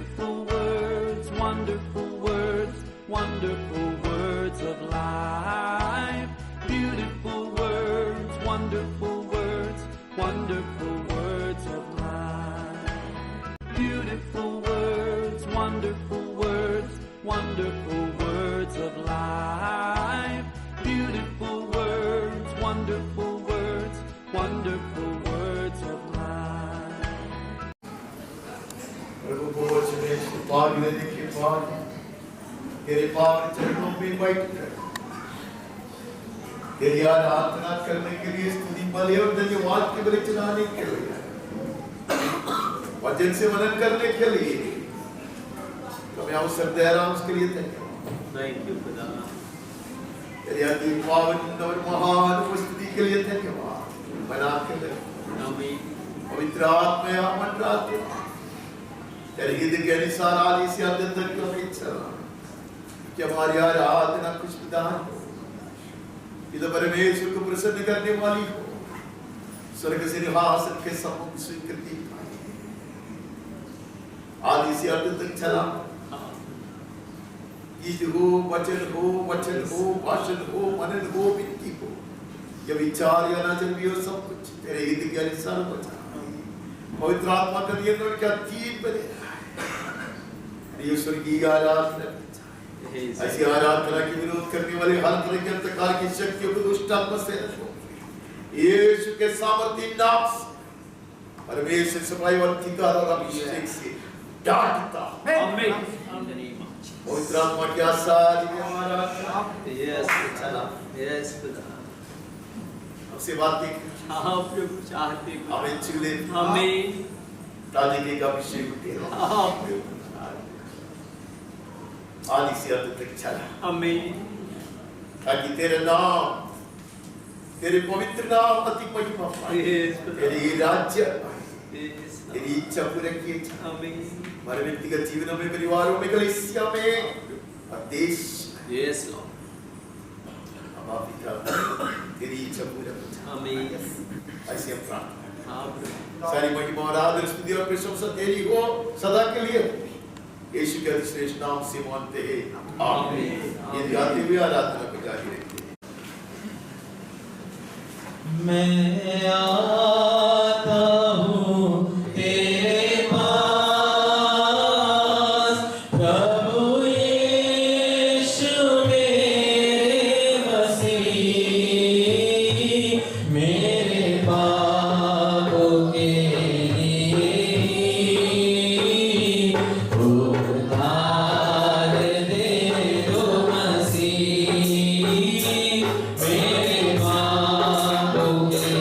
Beautiful words, wonderful words, wonderful words of life. Beautiful words, wonderful words, wonderful words of life. Beautiful words, wonderful words, wonderful words of life. Beautiful words, wonderful words, wonderful words of life. प्रभु बोझ में छुपा लेने के बाद तेरे पावन चरणों में बैठ कर तेरी आराधना करने के लिए, स्तुति बलि और धन्यवाद के बलि चढ़ाने के लिए, वचन से मनन करने के लिए तो मैं अवसर दे रहा हूं, उसके लिए थैंक यू खुदा। तेरी अति पावन और महान उपस्थिति के लिए धन्यवाद। बना के पवित्र आत्मा मंडराते तेरे हित के अनुसार आदि से अंत तक की अपेक्षा कि हमारी आराधना कुछ विधान हो, इधर परमेश्वर को प्रसन्न करने वाली हो, स्वर्ग से निवासन के सम्मुख स्वीकृति आदि से अंत तक चला। गीत हो, वचन हो, भाषण हो, मनन हो, विनती हो, या विचार या नजर भी हो, सब कुछ तेरे हित के अनुसार बचा। पवित्र आत्मा का नियंत्रण क्या तीन बने ईश्वर की आराधना, ऐसी आराधना के विरोध करने वाले हर तरह के अंधकार की शक्तियों को दुष्ट आत्मा से हटाओ यीशु के सामर्थ्य नाम से। परमेश्वर सफाई और अधिकार और अभिषेक से डांटता आमीन। पवित्र आत्मा की आसानी में हमारा यस खुदा हमसे बातें आप लोग चाहते हो, हमें चुले आमीन। ताजे का अभिषेक तेरा आप लोग आदि से अंत तक चला, आमीन। ताकि तेरा नाम, तेरे पवित्र नाम अति महिमा पाए, तेरी राज्य, तेरी इच्छा पूरी की जाए हमारे व्यक्तिगत जीवनों में, परिवारों में, कलीसिया में और देश। यस तेरी इच्छा पूरी हो जाए, आमीन। ऐसे हम प्रार्थना। आप सारी महिमा और आदर, स्तुति और प्रशंसा तेरी हो सदा के लिए, यीशु के श्रेष्ठ नाम से मानते हैं, आमीन। ये गाते हुए आराधना को जारी रखिए। मैं आता हूँ तेरे पास, प्रभु यीशु मेरे मसीह, मेरे पापों के लिए उद्धार दे दो मसीह, मेरे पापों के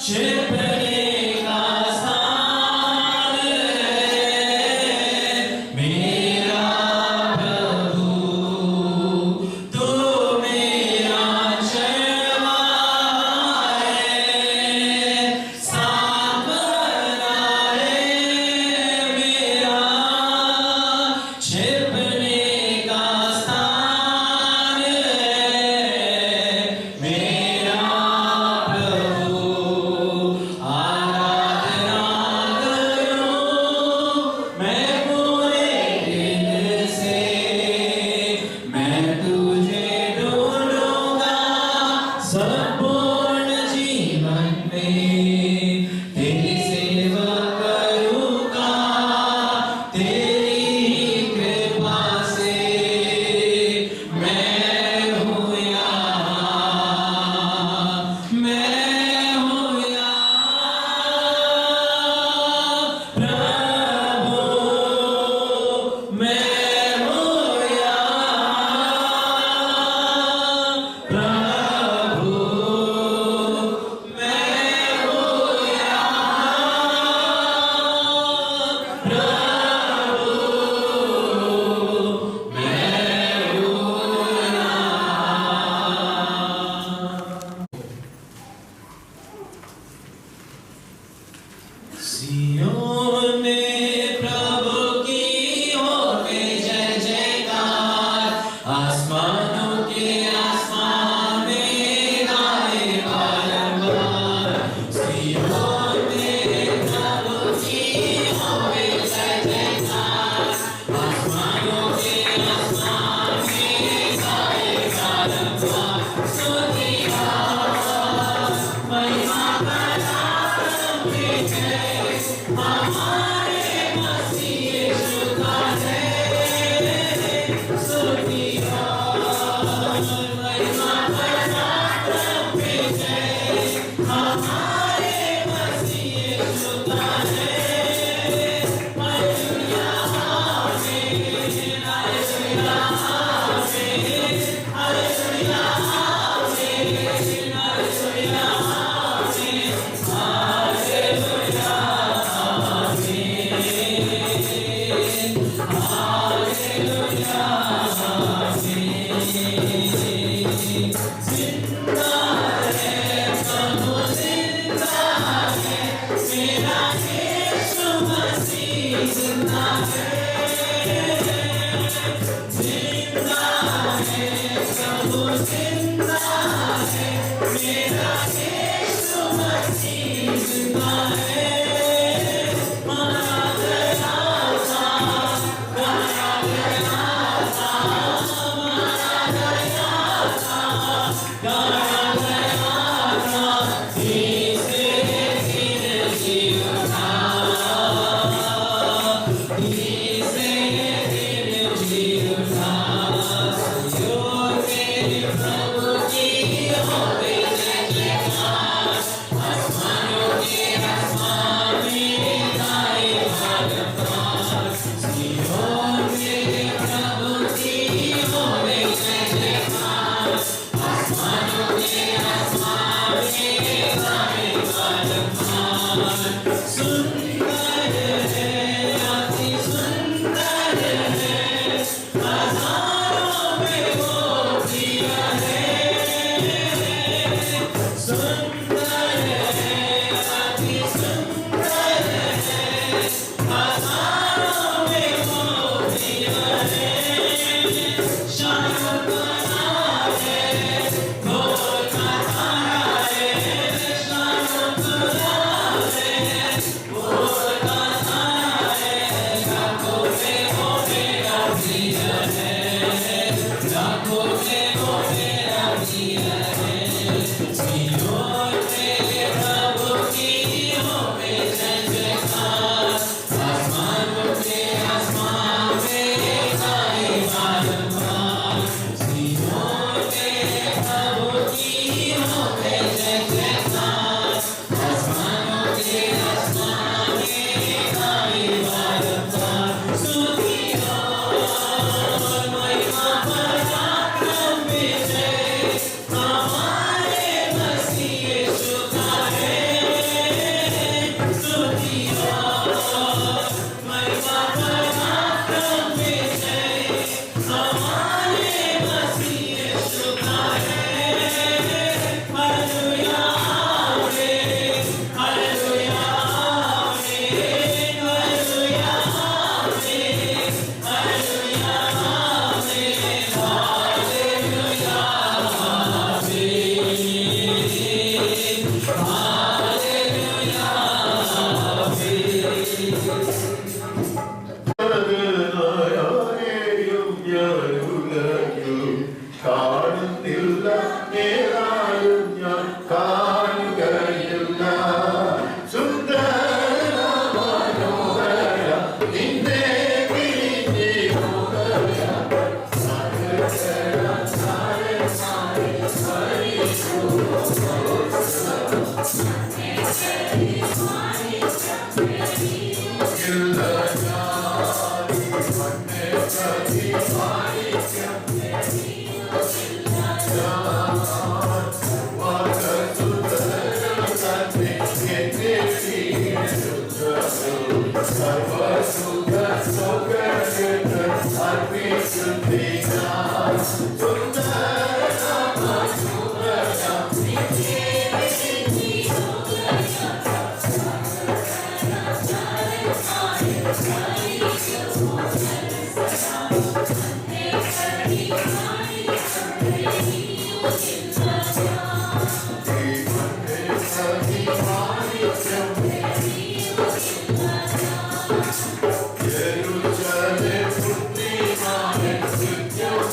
Shipperika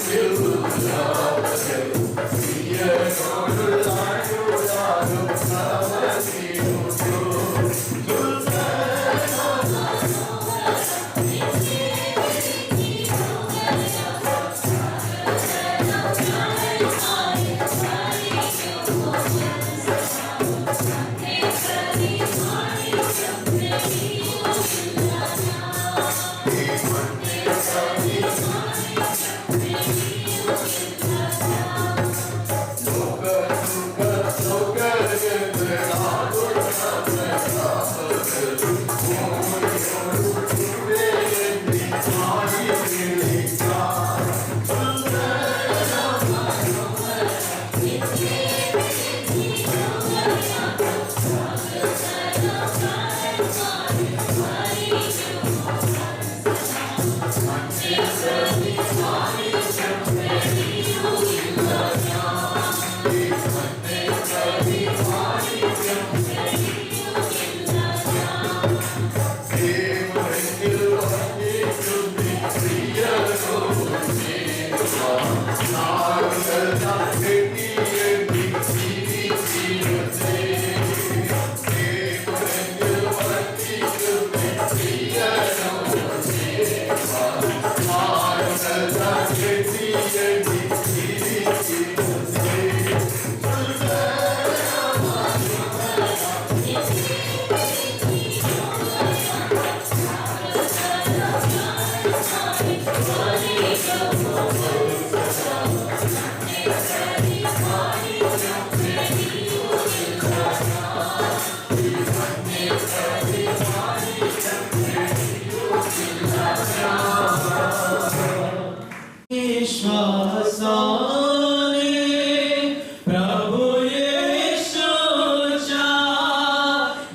Jerusalem,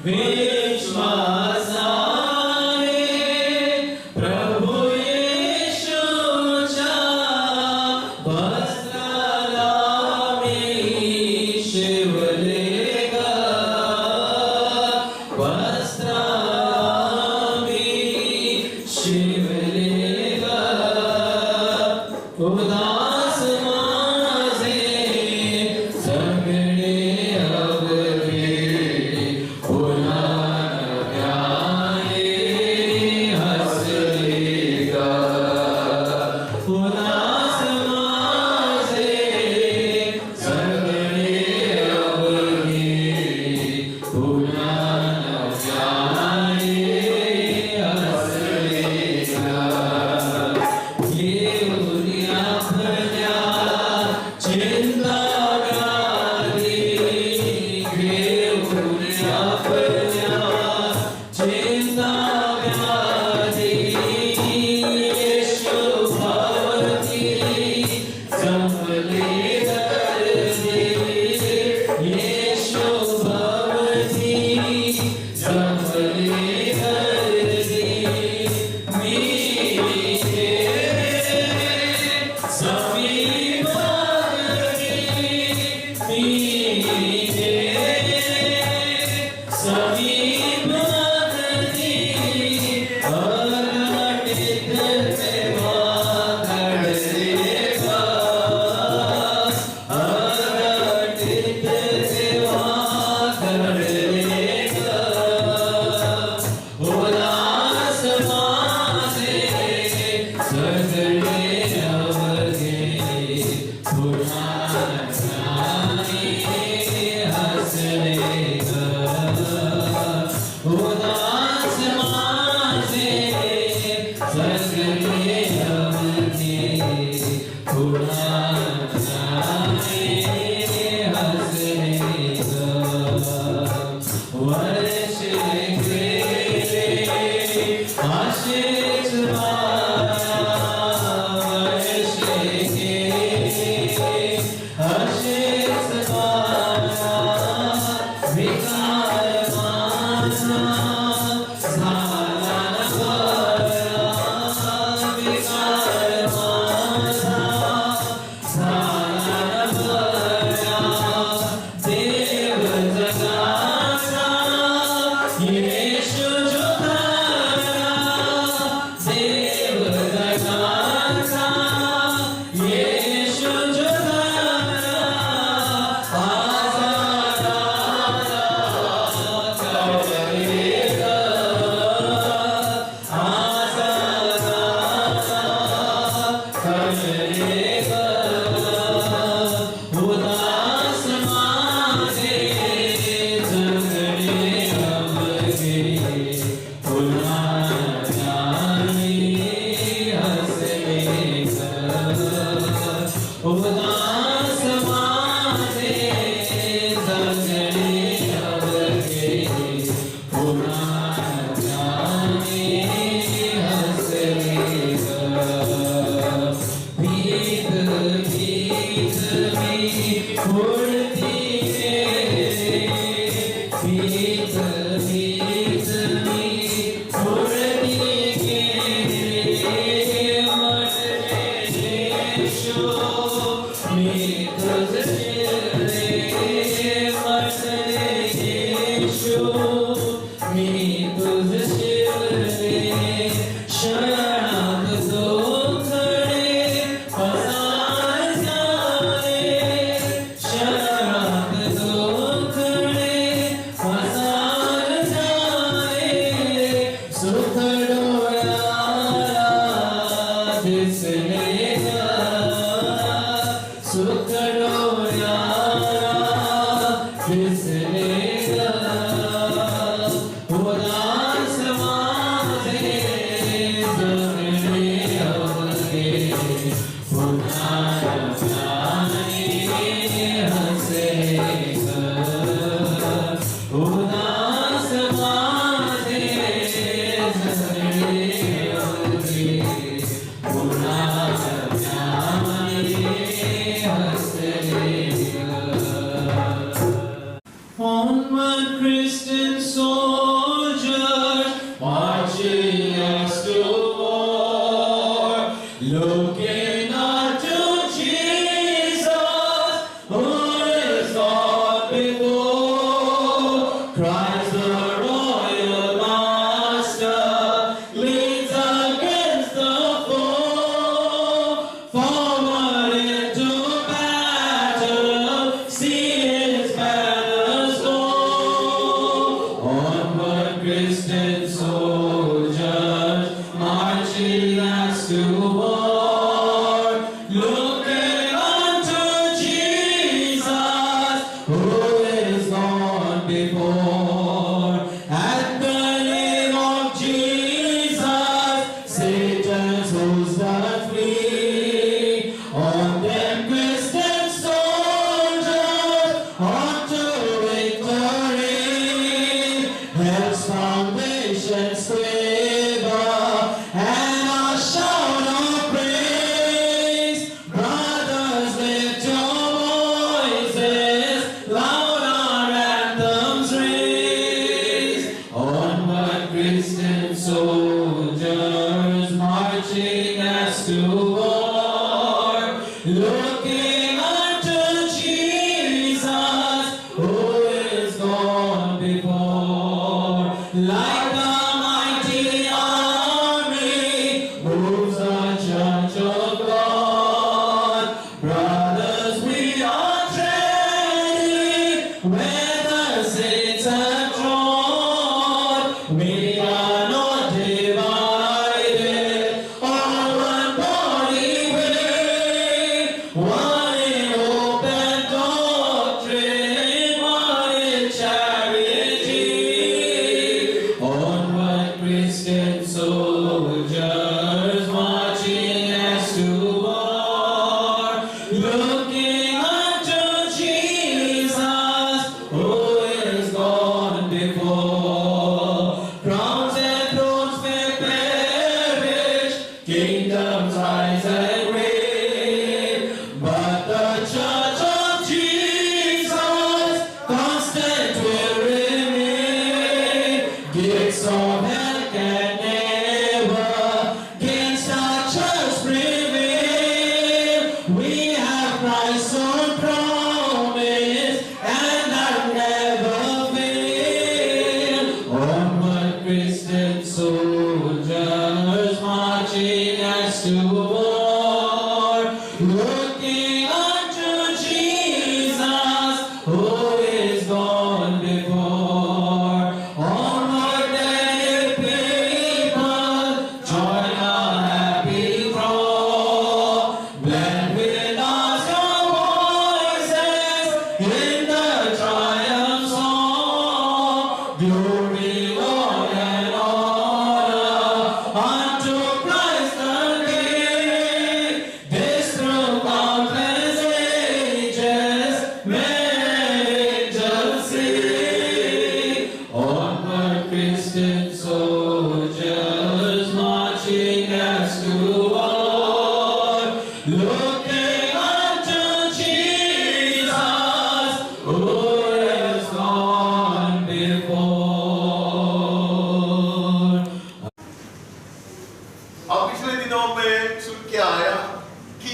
Vikarmana Christian soldiers marching as to war, looking unto Jesus, who is gone before. Like a mighty army moves the church of God. Brothers, we are treading where the saints have trod. We are not divided, all one body way, one in hope and doctrine, one in charity. Onward, Christian soldiers marching as to war, looking unto Jesus, who is gone before. Crowns and thrones may perish, kingdoms rise and reign, but the church of Jesus constant will remain. Gates of hell can never against our church prevail. We have Christ's own promise, and that never fail. Onward, Christian soldiers marching as to war, looking unto Jesus, who is gone before. Onward, dear people, join our happy throng. Blend with us your voices in the triumph song. Glory, Lord, and honor unto Christ the King. This through countless ages, men angels sing. Onward, Christian soldiers marching as to war, looking unto Jesus, who is gone before. अब पिछले दिनों में सुन के आया कि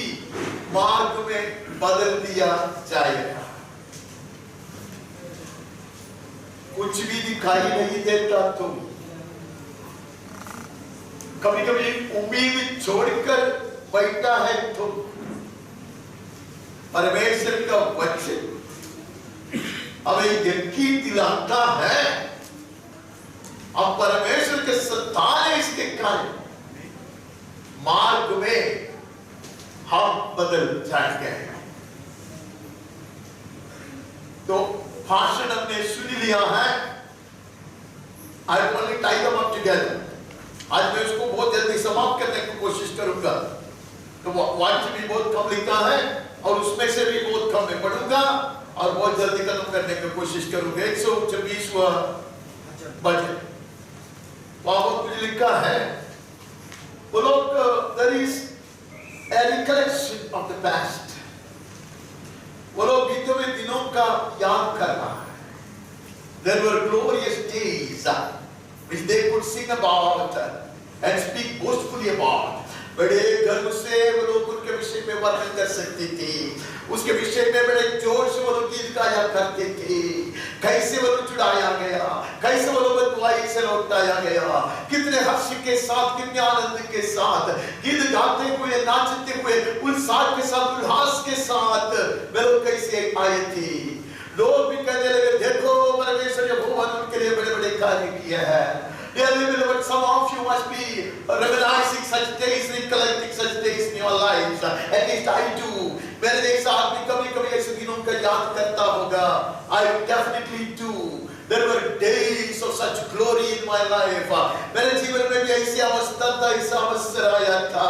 मार्ग में बदल दिया जाएगा। कुछ भी दिखाई नहीं देता तुम, कभी कभी उम्मीद छोड़कर बैठा है तुम। परमेश्वर का वचन हमें यकीन दिलाता है, अब परमेश्वर के संतान इसके कारण मार्ग में हम बदल जाएंगे। तो भाषण हमने सुन लिया है। I will only tie them up together. आज मैं उसको बहुत जल्दी समाप्त करने की कोशिश करूंगा। तो वाक्य भी बहुत कम लिखा है और उसमें से भी बहुत कम मैं पढ़ूंगा और बहुत जल्दी खत्म करने की कोशिश करूंगा। 126वां भजन वहां बहुत कुछ लिखा है। वो लोग there is a recollection of the past. वो लोग बीते हुए दिनों का याद कर रहा है। There were glorious days which they could sing about and speak boastfully about. बड़े गर्व से वो लोग उनके विषय में वर्णन कर सकते थे, उसके विषय में बड़े जोर से वो लोग गीत गाया करते थे। कैसे वो लोग छुड़ाया गया, कैसे वो लोग बदुआई से लौटाया गया, कितने हर्ष के साथ, कितने आनंद के साथ गीत गाते हुए, नाचते हुए, उल्लास के साथ, उल्लास के साथ वे लोग कैसे आए थे। लोग भी कहने लगे, देखो परमेश्वर यहोवा ने उनके लिए बड़े-बड़े कार्य किए हैं। Dearly beloved, some of you must be recognizing such days, recollecting such days in your lives. At least I do. मेरे जैसा आदमी कभी-कभी ऐसे दिनों का याद करता होगा। I definitely do. There were days of such glory in my life. मेरे जीवन में भी ऐसी अवस्था था, ऐसा अवसर आया था।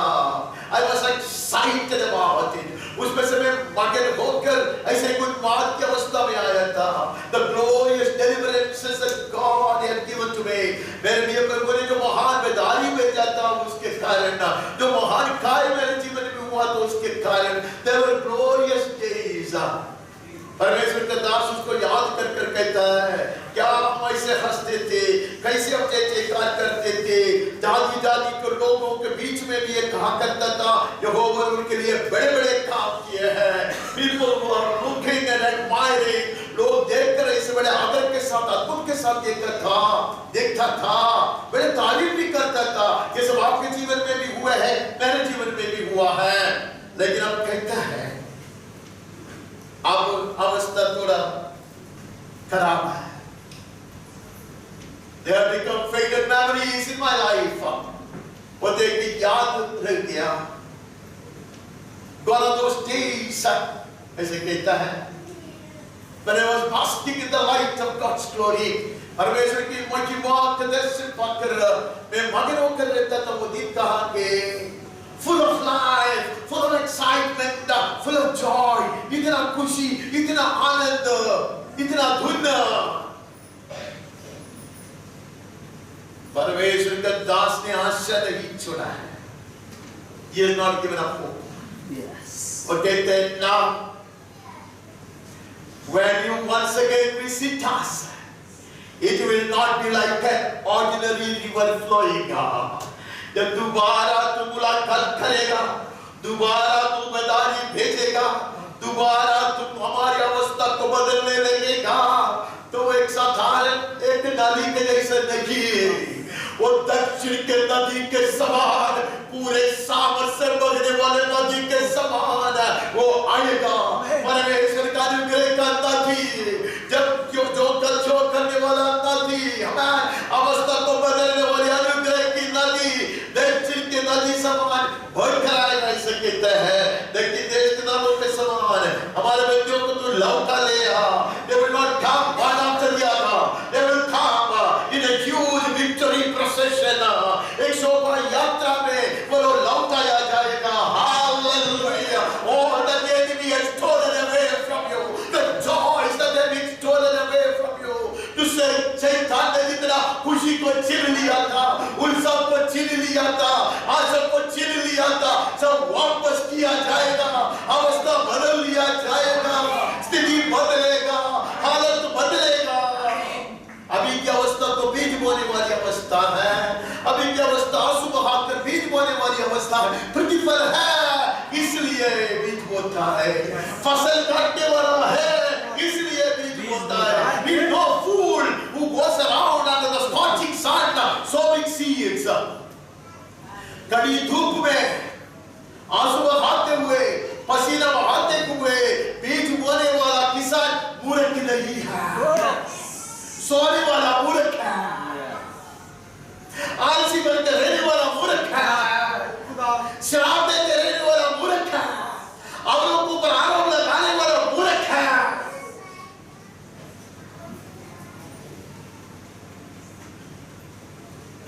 I was excited about it. उसमें से मैं मगन होकर ऐसे कुछ बात की अवस्था में आया था। The glorious deliverances that God had given to me. मेरे लिए प्रभु ने जो महान बेदारी भेजा था उसके कारण, जो महान कार्य मेरे जीवन में हुआ तो उसके कारण, there were glorious days. परमेश्वर का दास उसको याद कर कर कहता है, क्या हम ऐसे हंसते थे, कैसे अपने चेकार करते थे, जाति जाति के लोगों के बीच में भी ये कहा करता था, यहोवा ने उनके लिए बड़े बड़े काम किए हैं। People who are looking and admiring, लोग देखकर ऐसे बड़े आदर के साथ, अद्भुत के साथ देखता था, बड़े तारीफ भी करता था। ये सब आपके जीवन में भी हुआ है, मेरे जीवन में भी हुआ है। लेकिन अब कहता है, अब अवस्था थोड़ा खराब है। They have become faded memories in my life. वो देख के याद रह गया। Gone are those days, ऐसे कहता है, when I was basking in the light of God's glory, परमेश्वर की महिमा के दर्शन पाकर मैं मगन होकर रहता था। वो दिन कहा के full of life, full of excitement, full of joy, इतना खुशी, इतना आनंद, इतना धुन। परमेश्वर का दास ने आशा नहीं छोड़ा है। He has not given up hope. Yes. और कहते हैं now, when you once again visit us, it will not be like an ordinary river flowing. जब दोबारा तू मुलाकात करेगा, दोबारा तू मदारी भेजेगा, दोबारा तू हमारी अवस्था को बदलने लगेगा, तो एक साधारण एक नाली के जैसे नहीं, वो दक्षिण के नदी के समान, पूरे सामर्थ से बहने वाले नदी के समान वो आएगा। परमेश्वर का अनुग्रह का नदी, जब जो करने वाला नदी, हमें अवस्था को बदलने वाली अनुग्रह की नदी, दक्षिण के नदी समान भरकर आएगा। ऐसे कहते हैं, देखिए देश के नामों के समान हमारे बच्चों को तू लौटा ले आ। They will not come one after the other. They will come in a huge victory procession. एक शोभा यात्रा में वो लौटाया जाएगा। Hallelujah! All that the enemy has stolen away from you, the joys that the enemy has stolen away from you. तुझसे शैतान ने जितना खुशी को छीन लिया था, उत्सव को छीन लिया था, आशा को छीन लिया था, सब वापस किया जाएगा। अवस्था बदल लिया जाएगा, स्थिति बदलेगा, हालत बदलेगा। अभी की अवस्था तो बीज बोने वाली अवस्था है, अभी की अवस्था आंसू बहाकर बीज बोने वाली अवस्था है, प्रतिफल है इसलिए बीज बोता है, फसल काटने वाला है इसलिए बीज बोता है। Be no fool who goes around under the scorching sun sowing seeds. कड़ी धूप में आंसू बहाते हुए, पसीना बहाते हुए बीज बोने वाला किसान मूर्ख नहीं है, सोने वाला मूर्ख है, आलसी बनकर रहने वाला मूर्ख है, शराब देते रहने वाला मूर्ख है, औरों को ऊपर आरोप लगाने वाला मूर्ख है।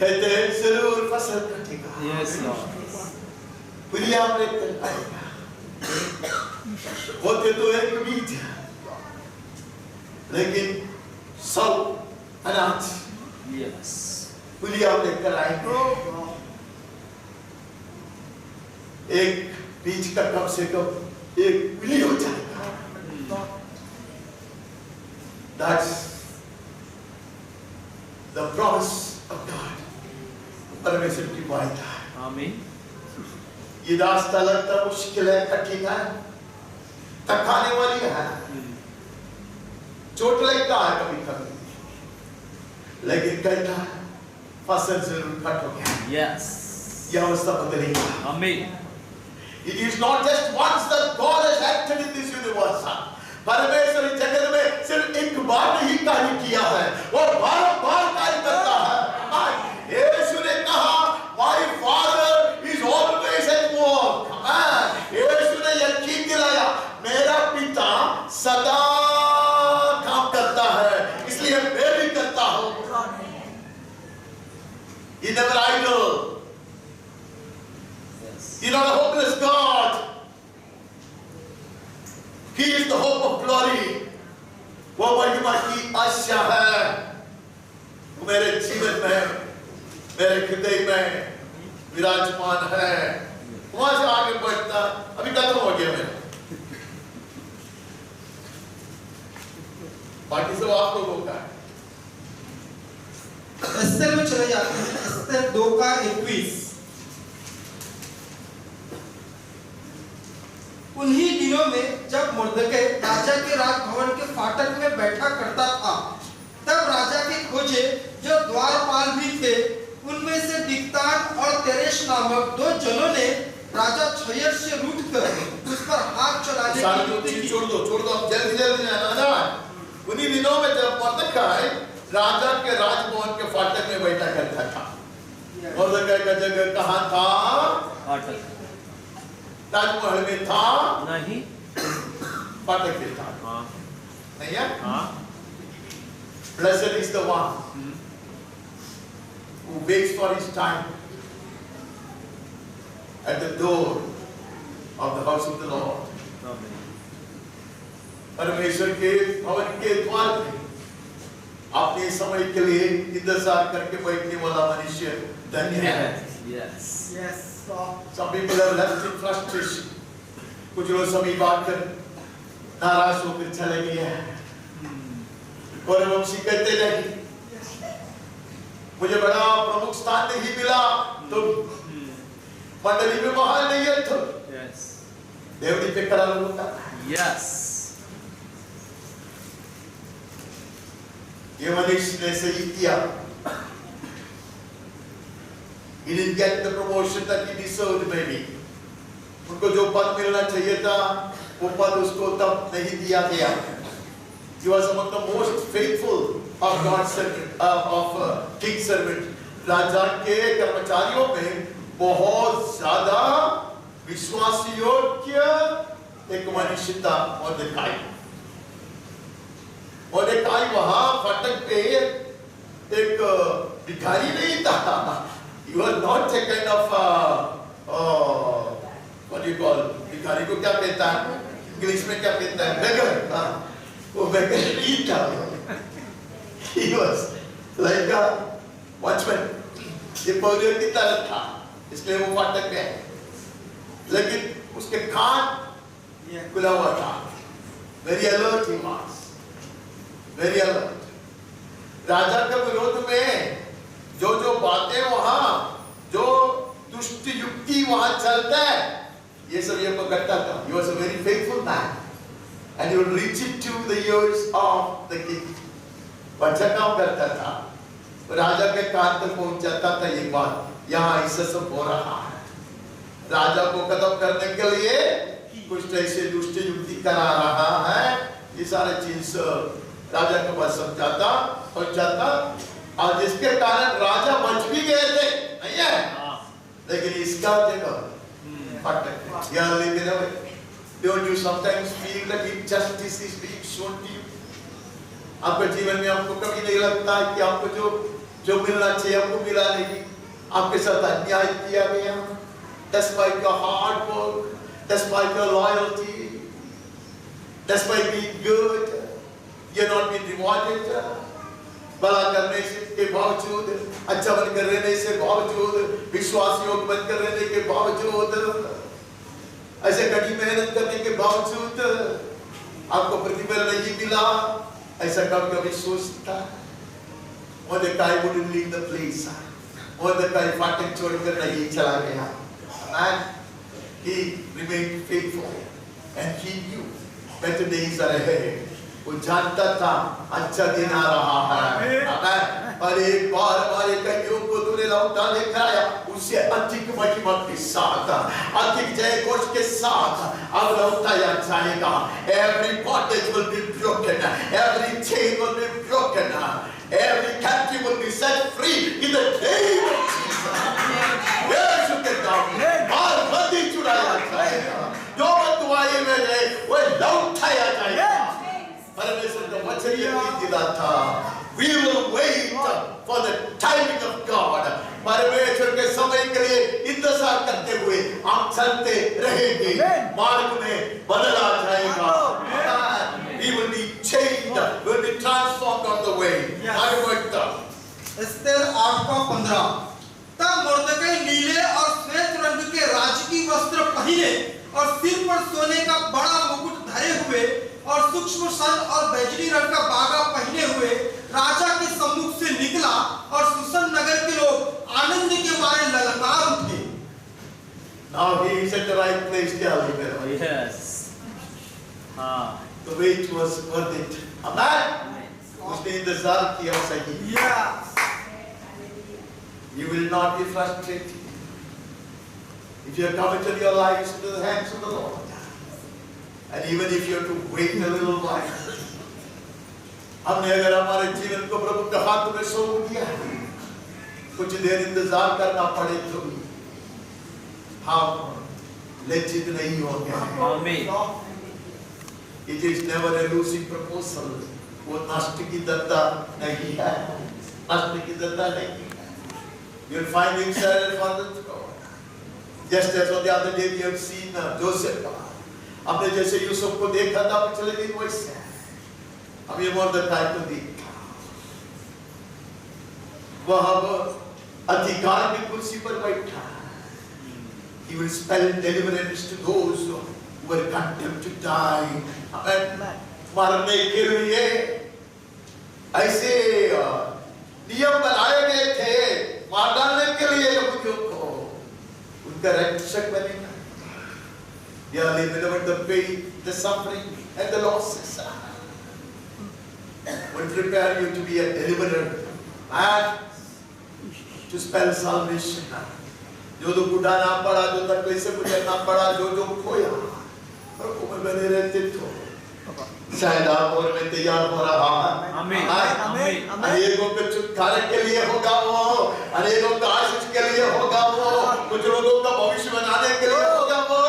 कहते हैं जरूर फसल कटेगा। Yes, Lord. विलियम लेकर आएगा। होते तो एक बीज, लेकिन 100 अनाज Yes. विलियम लेकर आएंगे। एक बीज का कम से कम एक बिली हो जाएगा। That's the promise of God. परमेश्वर की वायदा है। Amen. ये रास्ता लगता मुश्किल है, कठिन है, थकाने वाली है, चोट लगता है कभी कभी, लेकिन कहता है फसल जरूर कटोगे। Yes. यह अवस्था बदलेगी। Amen. It is not just once that God has acted in this universe. परमेश्वर इस जगत में सिर्फ एक बार नहीं कार्य किया है, वो बार-बार कार्य करता है। यीशु ने कहा, My Father is always at work. यीशु ने यकीन दिलाया, मेरा पिता सदा काम करता है, इसलिए मैं भी करता हूँ। He never idle. He's not a hopeless God. He is the hope of glory. वो महिमा की आशा है, मेरे जीवन में, मेरे हृदय में विराजमान है। वहां से आगे बढ़ता, अभी खत्म हो गया मेरा। बाकी सब आप लोगों का है। एस्तेर में चले जाते हैं, एस्तेर 2:21। उन्हीं दिनों में जब मुर्दकै राजा के राजभवन के फाटक में बैठा करता था, तब राजा के खोजे जो द्वारपाल भी थे, उनमें से बिगतान और तेरेश नामक 2 जनों ने राजा छय्यर से रूठकर उस पर हाथ चलाने सारी की युक्ति की। छोड़ दो अब जल्दी जाना ना। उन्हीं दिनों में जब मुर्दकै राजा के राजभवन के फाटक में बैठा करता था। मुर्दकै का जगह कहाँ था? फाटक राजमहल में था नहीं, फाटक में था। हाँ नहीं है? हाँ Blessed is the one who waits for his time at the door of the house of the Lord. परमेश्वर के भवन के द्वार में अपने समय के लिए इंतजार करके बैठने वाला मनुष्य धन्य है। Yes. Yes. Some people have left in frustration. कुछ लोग सभी बात कर नाराज होकर चले गए हैं। और वंशी कहते नहीं, मुझे बड़ा प्रमुख स्थान नहीं मिला तो मंडली में बहाल नहीं है तो Yes. देवनी पे खड़ा होता है। Yes. ये मनुष्य ने सही किया। He didn't get the promotion that he deserved maybe. उनको जो पद मिलना चाहिए था, वो पद उसको तब नहीं दिया गया। He was among the most faithful of God's king's servant. राजा के कर्मचारियों में बहुत ज्यादा विश्वास योग्य एक मनुष्य था मुर्दकै। मुर्दकै वहां फाटक पे एक भिखारी नहीं था। He was not a kind of what do you call? भिखारी को क्या कहता है? इंग्लिश में क्या कहता है? beggar. वो beggar नहीं था। He was like a watchman. ये पौधे की तरह था, इसलिए वो फाटक में है। लेकिन उसके कान खुला हुआ था। Very alert he was. Very alert. राजा के विरोध में जो बातें वहां, जो दुष्ट युक्ति वहां चलता है, ये सब ये पकड़ता था। He was a very faithful man, and he would reach it to the ears of the king. अच्छा काम करता था, राजा के कान तक पहुंच जाता था ये बात, यहाँ ऐसा सब हो रहा है। राजा को खत्म करने के लिए कुछ ऐसे दुष्ट युक्ति करा रहा है, ये सारे चीज राजा के पास समझाता पहुंचाता, और जिसके कारण राजा बच भी गए थे, नहीं है? लेकिन इसका जगह फाटक। यार लेकिन don't you sometimes feel that injustice is being shown to you? आपके जीवन में आपको कभी नहीं लगता है कि आपको जो मिलना चाहिए आपको मिला नहीं, आपके साथ अन्याय किया गया? Despite your hard work, despite your loyalty, despite being good, you're not being rewarded. भला करने के बावजूद, अच्छा बनकर रहने से बावजूद, विश्वास योग्य बनकर रहने के बावजूद, ऐसे कड़ी मेहनत करने के बावजूद आपको प्रतिफल नहीं मिला, ऐसा कभी सोचता? मुर्दकै wouldn't leave the place. मुर्दकै फाटक छोड़कर नहीं चला गया, and he remained faithful, and he knew better days are ahead. वो जानता था अच्छा दिन आ रहा है, आमेन। और एक बार हमारे कईयों को तूने लौटा लेकर आया, उससे अधिक महिमा के साथ, अधिक जय घोष के साथ अब लौटाया जाएगा। Every bondage will be broken, every chain will be broken, every captive will be set free in the name of Jesus. यीशु के नाम में और बंदी छुड़ाया जाएगा, जो बंधुआई में है वो लौटाया जाएगा। परमेश्वर का वचन ये दिला था, we will wait for the timing of God. परमेश्वर के समय के लिए इंतजार करते हुए हम चलते रहेंगे, मार्ग में बदला जाएगा। We will be changed, we will be transformed on the way. आगे बढ़ता। एस्तेर 8:15। तब मुर्दकै नीले और श्वेत रंग के राजकीय वस्त्र पहने और सिर पर सोने का बड़ा मुकुट धरे हुए और सूक्ष्म सन और बैजनी रंग का बागा पहने हुए राजा के सम्मुख से निकला और सुसन नगर के लोग आनंद के मारे ललकार उठे। Now he is at the right place, Calvary. Yes. हाँ. The wait was worth it. Amen. उसने इंतजार किया सही. Yes. You will not be frustrated if you have committed your lives into the hands of the Lord. And even if you have to wait a little while. हमने अगर हमारे जीवन को प्रभु के हाथ में सौंप दिया है, कुछ देर इंतजार करना पड़े तो भी हम लज्जित नहीं होंगे। Amen. It is never a losing proposal. वो नष्ट की दत्ता नहीं है, नष्ट की दत्ता नहीं है। You'll find himself on the throne. Just as on the other day we have seen Joseph. हमने जैसे यूसुफ को देखा था पिछले दिन वैसे अब ये मोर्दकाई को देखा। वह अब अधिकार की कुर्सी पर बैठा। He will spell deliverance to those who were condemned to die. मरने के लिए ऐसे नियम बनाए गए थे, मार डालने के लिए यहूदियों को, उनका रक्षक बनेगा। Yeah, they delivered the pain, the suffering, and the losses. Will prepare you to be a deliverer and to spell salvation. जो तो उठाना पड़ा, जो तकलीफ से गुजरना पड़ा, जो खोया, प्रभु में बने रहते तो शायद आप और मैं तैयार हो रहा है। आमीन। आमीन। अनेकों के छुटकारे के लिए होगा वो, अनेकों का आशीष के लिए होगा वो, कुछ लोगों का भविष्य बनाने के लिए होगा वो।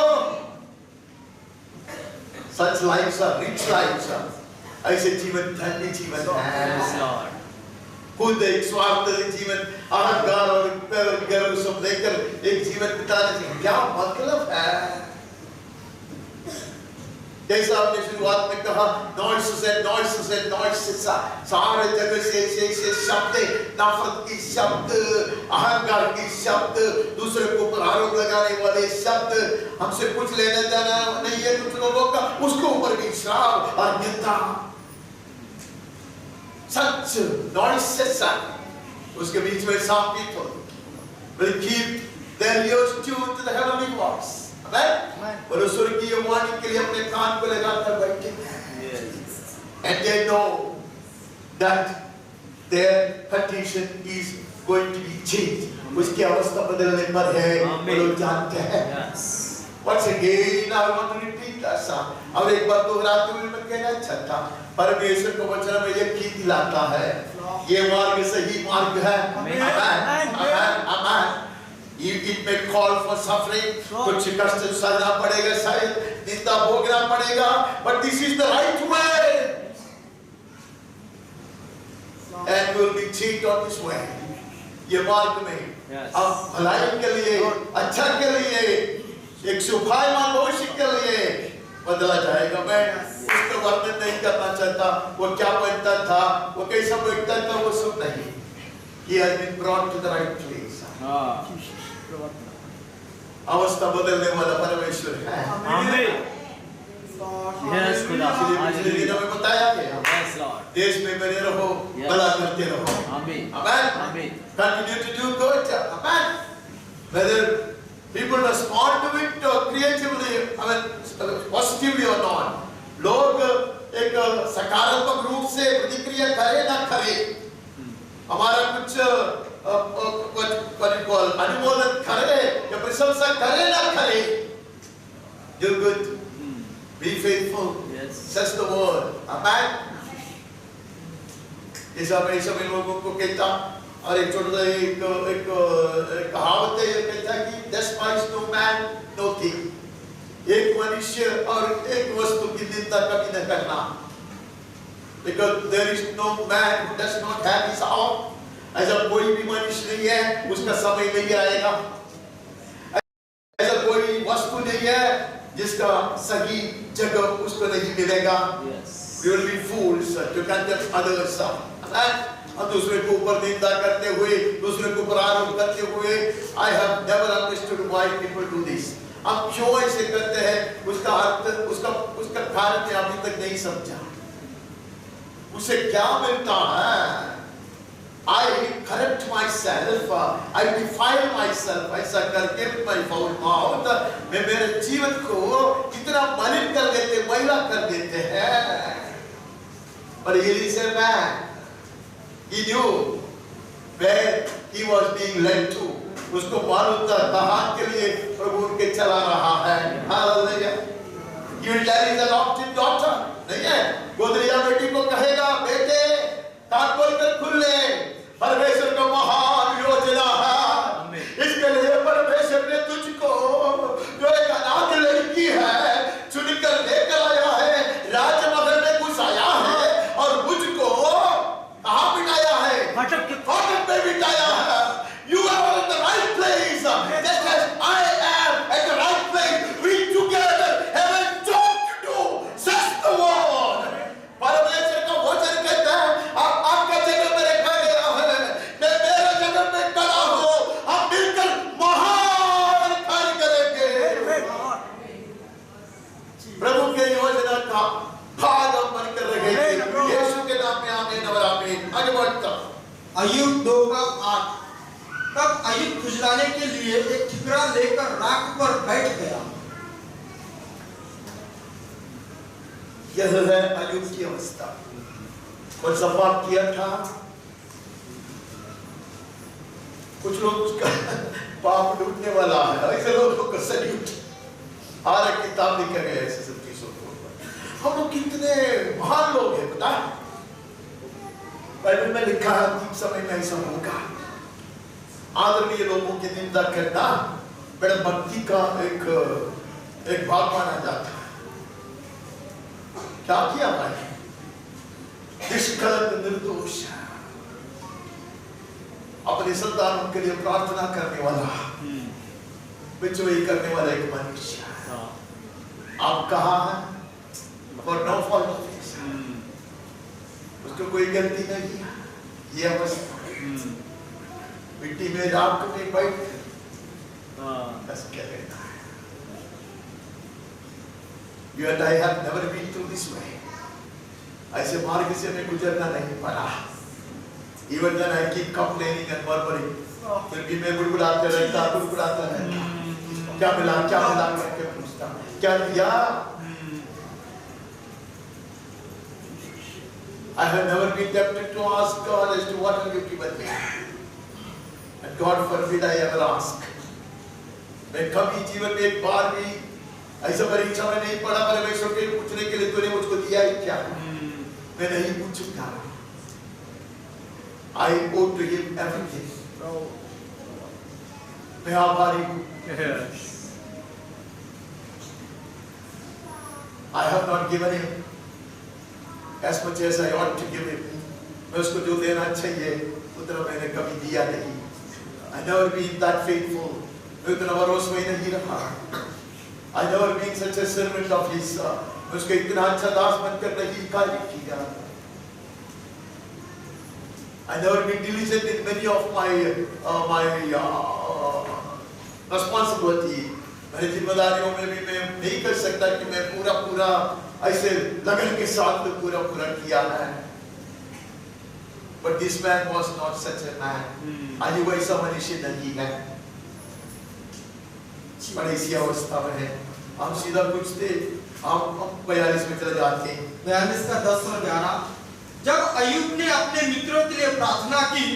Such lives are rich lives. ऐसे जीवन धन्य जीवन है। खुद एक स्वार्थ जीवन, अहंकार और गर्व सब लेकर एक जीवन बिताने से क्या मतलब है? जैसा आपने शुरुआत में कहा, noises, सारे जगह से शब्द, नफरत की शब्द, अहंकार की शब्द, दूसरे को ऊपर आरोप लगाने वाले शब्द, हमसे कुछ लेना देना नहीं है कुछ लोगों का, उसके ऊपर भी श्राप और निंदा, सच noises, उसके बीच में some people will keep their ears tuned to the heavenly voice. और स्वर्गीय वाणी के लिए अपने कान को लगाकर बैठे हैं। And they know that their condition is going to be changed. उसकी अवस्था बदलने पर है, वो लोग जानते हैं। Once again, I want to repeat that. अब एक बार दोहराते हुए मैं कहना चाहता, परमेश्वर को वचन में यकीन दिलाता है, ये मार्ग सही मार्ग है। आमीन। It may call for suffering, कुछ कष्ट सहना पड़ेगा, शायद निंदा भोगना पड़ेगा, but this is the right way, and we will be changed on this way. ये मार्ग में अब भलाई के लिए, अच्छा के लिए, एक सुखायमान भविष्य के लिए बदला जाएगा। मैं उसका वर्णन नहीं करना चाहता, वो क्या बनता था, वो कैसा बैठता था, वो सब नहीं। He has been brought to the right place. अवस्था बदलने वाला परमेश्वर है। आमीन। Yes, खुदा। पिछले दिनों में बताया गया, Yes, Lord. देश में बने रहो, भला करते रहो। आमीन। Amen. आमीन। Continue to do good. Amen. Whether people respond to it creatively, positively or not, लोग एक सकारात्मक रूप से प्रतिक्रिया करे ना करे, हमारा कुछ अनुमोदन करे या प्रशंसा करे ना करे, do good, be faithful, says the word. Amen. जैसा मैं सभी लोगों को कहता, और एक छोटा एक कहावत है, ये कहता कि despise no man, no thing. एक मनुष्य और एक वस्तु की निंदा कभी न करना, because there is no man who does not have his hour. ऐसा कोई भी मनुष्य नहीं है, उसका समय नहीं आएगा। ऐसा कोई वस्तु नहीं है जिसका सही जगह उसको नहीं मिलेगा। We will be fools to condemn others. और दूसरे को ऊपर निंदा करते हुए, दूसरे को ऊपर आरोप करते हुए, I have never understood why people do this. हम क्यों ऐसे करते हैं, उसका अर्थ, उसका कारण मैं अभी तक नहीं समझा। उसे क्या मिलता है? I correct myself, I defile myself, ऐसा करके my foul mouth, मैं मेरे जीवन को कितना मलिन कर देते, मैला कर देते हैं। But he is a man. He knew where he was being led to. उसको मालूम था कहाँ के लिए प्रभु उनके चला रहा है। Hallelujah. He will tell his adopted daughter, नहीं है, गोदलिया बेटी को कहेगा, बेटे कान खोलकर खुल ले, परमेश्वर का महान योजना है। इसके लिए परमेश्वर ने तुझको जो एक अनाथ लड़की है चुनकर लेकर आया है, राजमहल में घुसाया है और मुझको कहाँ बिठाया है? फाटक में बिठाया है। You are in the right place, just as I am at the right place. We together have a job to do, says the Lord. परमेश्वर का वचन कहता है, आप आपका जगह में रखा गया है, मैं मेरे जगह में खड़ा हूँ, हम मिलकर महान कार्य करेंगे। प्रभु के योजना का भाग हम बनकर रहेंगे। यीशु के नाम में आमीन और आमीन। आगे बढ़ता। अय्यूब 2:8। तब अय्यूब खुजलाने के लिए एक ठिकरा लेकर राख पर बैठ गया। यह है अय्यूब की अवस्था। और सब पाप किया था, कुछ लोग उसका पाप लूटने वाला है, ऐसे लोगों को सैल्यूट। हर एक किताब लिखा गया है ऐसे सब चीजों के ऊपर। हम लोग कितने महान लोग हैं पता है? बाइबल में लिखा है अंतिम समय में ऐसा होगा। आदरणीय लोगों की निंदा करना बड़ा भक्ति का एक भाग माना जाता है। क्या किया भाई? निष्कलंक निर्दोष अपने संतानों के लिए प्रार्थना करने वाला, बिचौली करने वाला एक मनुष्य। आप कहाँ हैं? For no fault of his, उसको कोई गलती नहीं है। ये अवस्था मिट्टी में राख में बैठ बस क्या कहता है? You and I have never been through this way. ऐसे मार्ग से हमें गुजरना नहीं पड़ा। Even then I keep complaining and murmuring. फिर भी मैं गुड़गुड़ाता रहता क्या मिला करके पूछता, क्या दिया? I have never been tempted to ask God as to what have you given me. And God forbid I ever ask. मैं कभी जीवन में एक बार भी ऐसा परीक्षा में नहीं पड़ा परमेश्वर के पूछने के लिए तूने मुझको दिया है क्या? मैं नहीं पूछूंगा। I owe to him everything. मैं आभारी हूँ। I have not given him as much as I ought to give him. मैं उसको जो देना चाहिए उतना मैंने कभी दिया नहीं। I never been that faithful. मैं उतना भरोसा ही नहीं रहा। I never been such a servant of his. मैं उसको इतना अच्छा दास बनकर नहीं कार्य किया। I never been diligent in many of my responsibility. मेरी जिम्मेदारियों में भी मैं नहीं कर सकता कि मैं पूरा ऐसे लगन के साथ पूरा किया है। But this man was not such a man. आज वो ऐसा मनुष्य नहीं है। पर ऐसी अवस्था में है। हम सीधा पूछते, हम 42 में चले जाते हैं। 42 का 10 और 11। जब अय्यूब ने अपने मित्रों के लिए प्रार्थना की,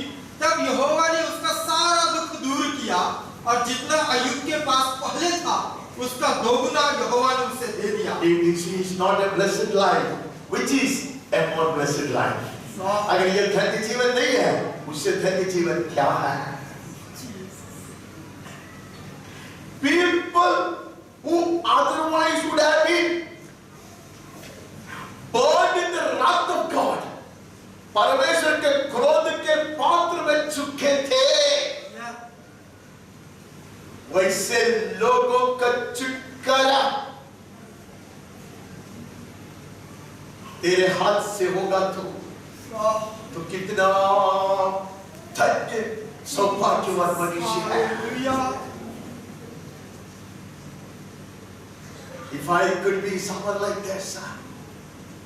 तब यहोवा ने उसका सारा दुख दूर किया और जितना अय्यूब के पास पहले था, उसका दोगुना यहोवा ने उसे दे दिया। It is not a blessed life, which is a more blessed life. अगर ये धन्य जीवन नहीं है, उससे धन्य जीवन क्या है? People who otherwise would have been burned in the wrath of God, परमेश्वर के क्रोध के पात्र में चुके थे, वैसे लोगों का छुटकारा तेरे हाथ से होगा तो कितना धन्य सौभाग्यवान मनुष्य है। If I could be someone like this,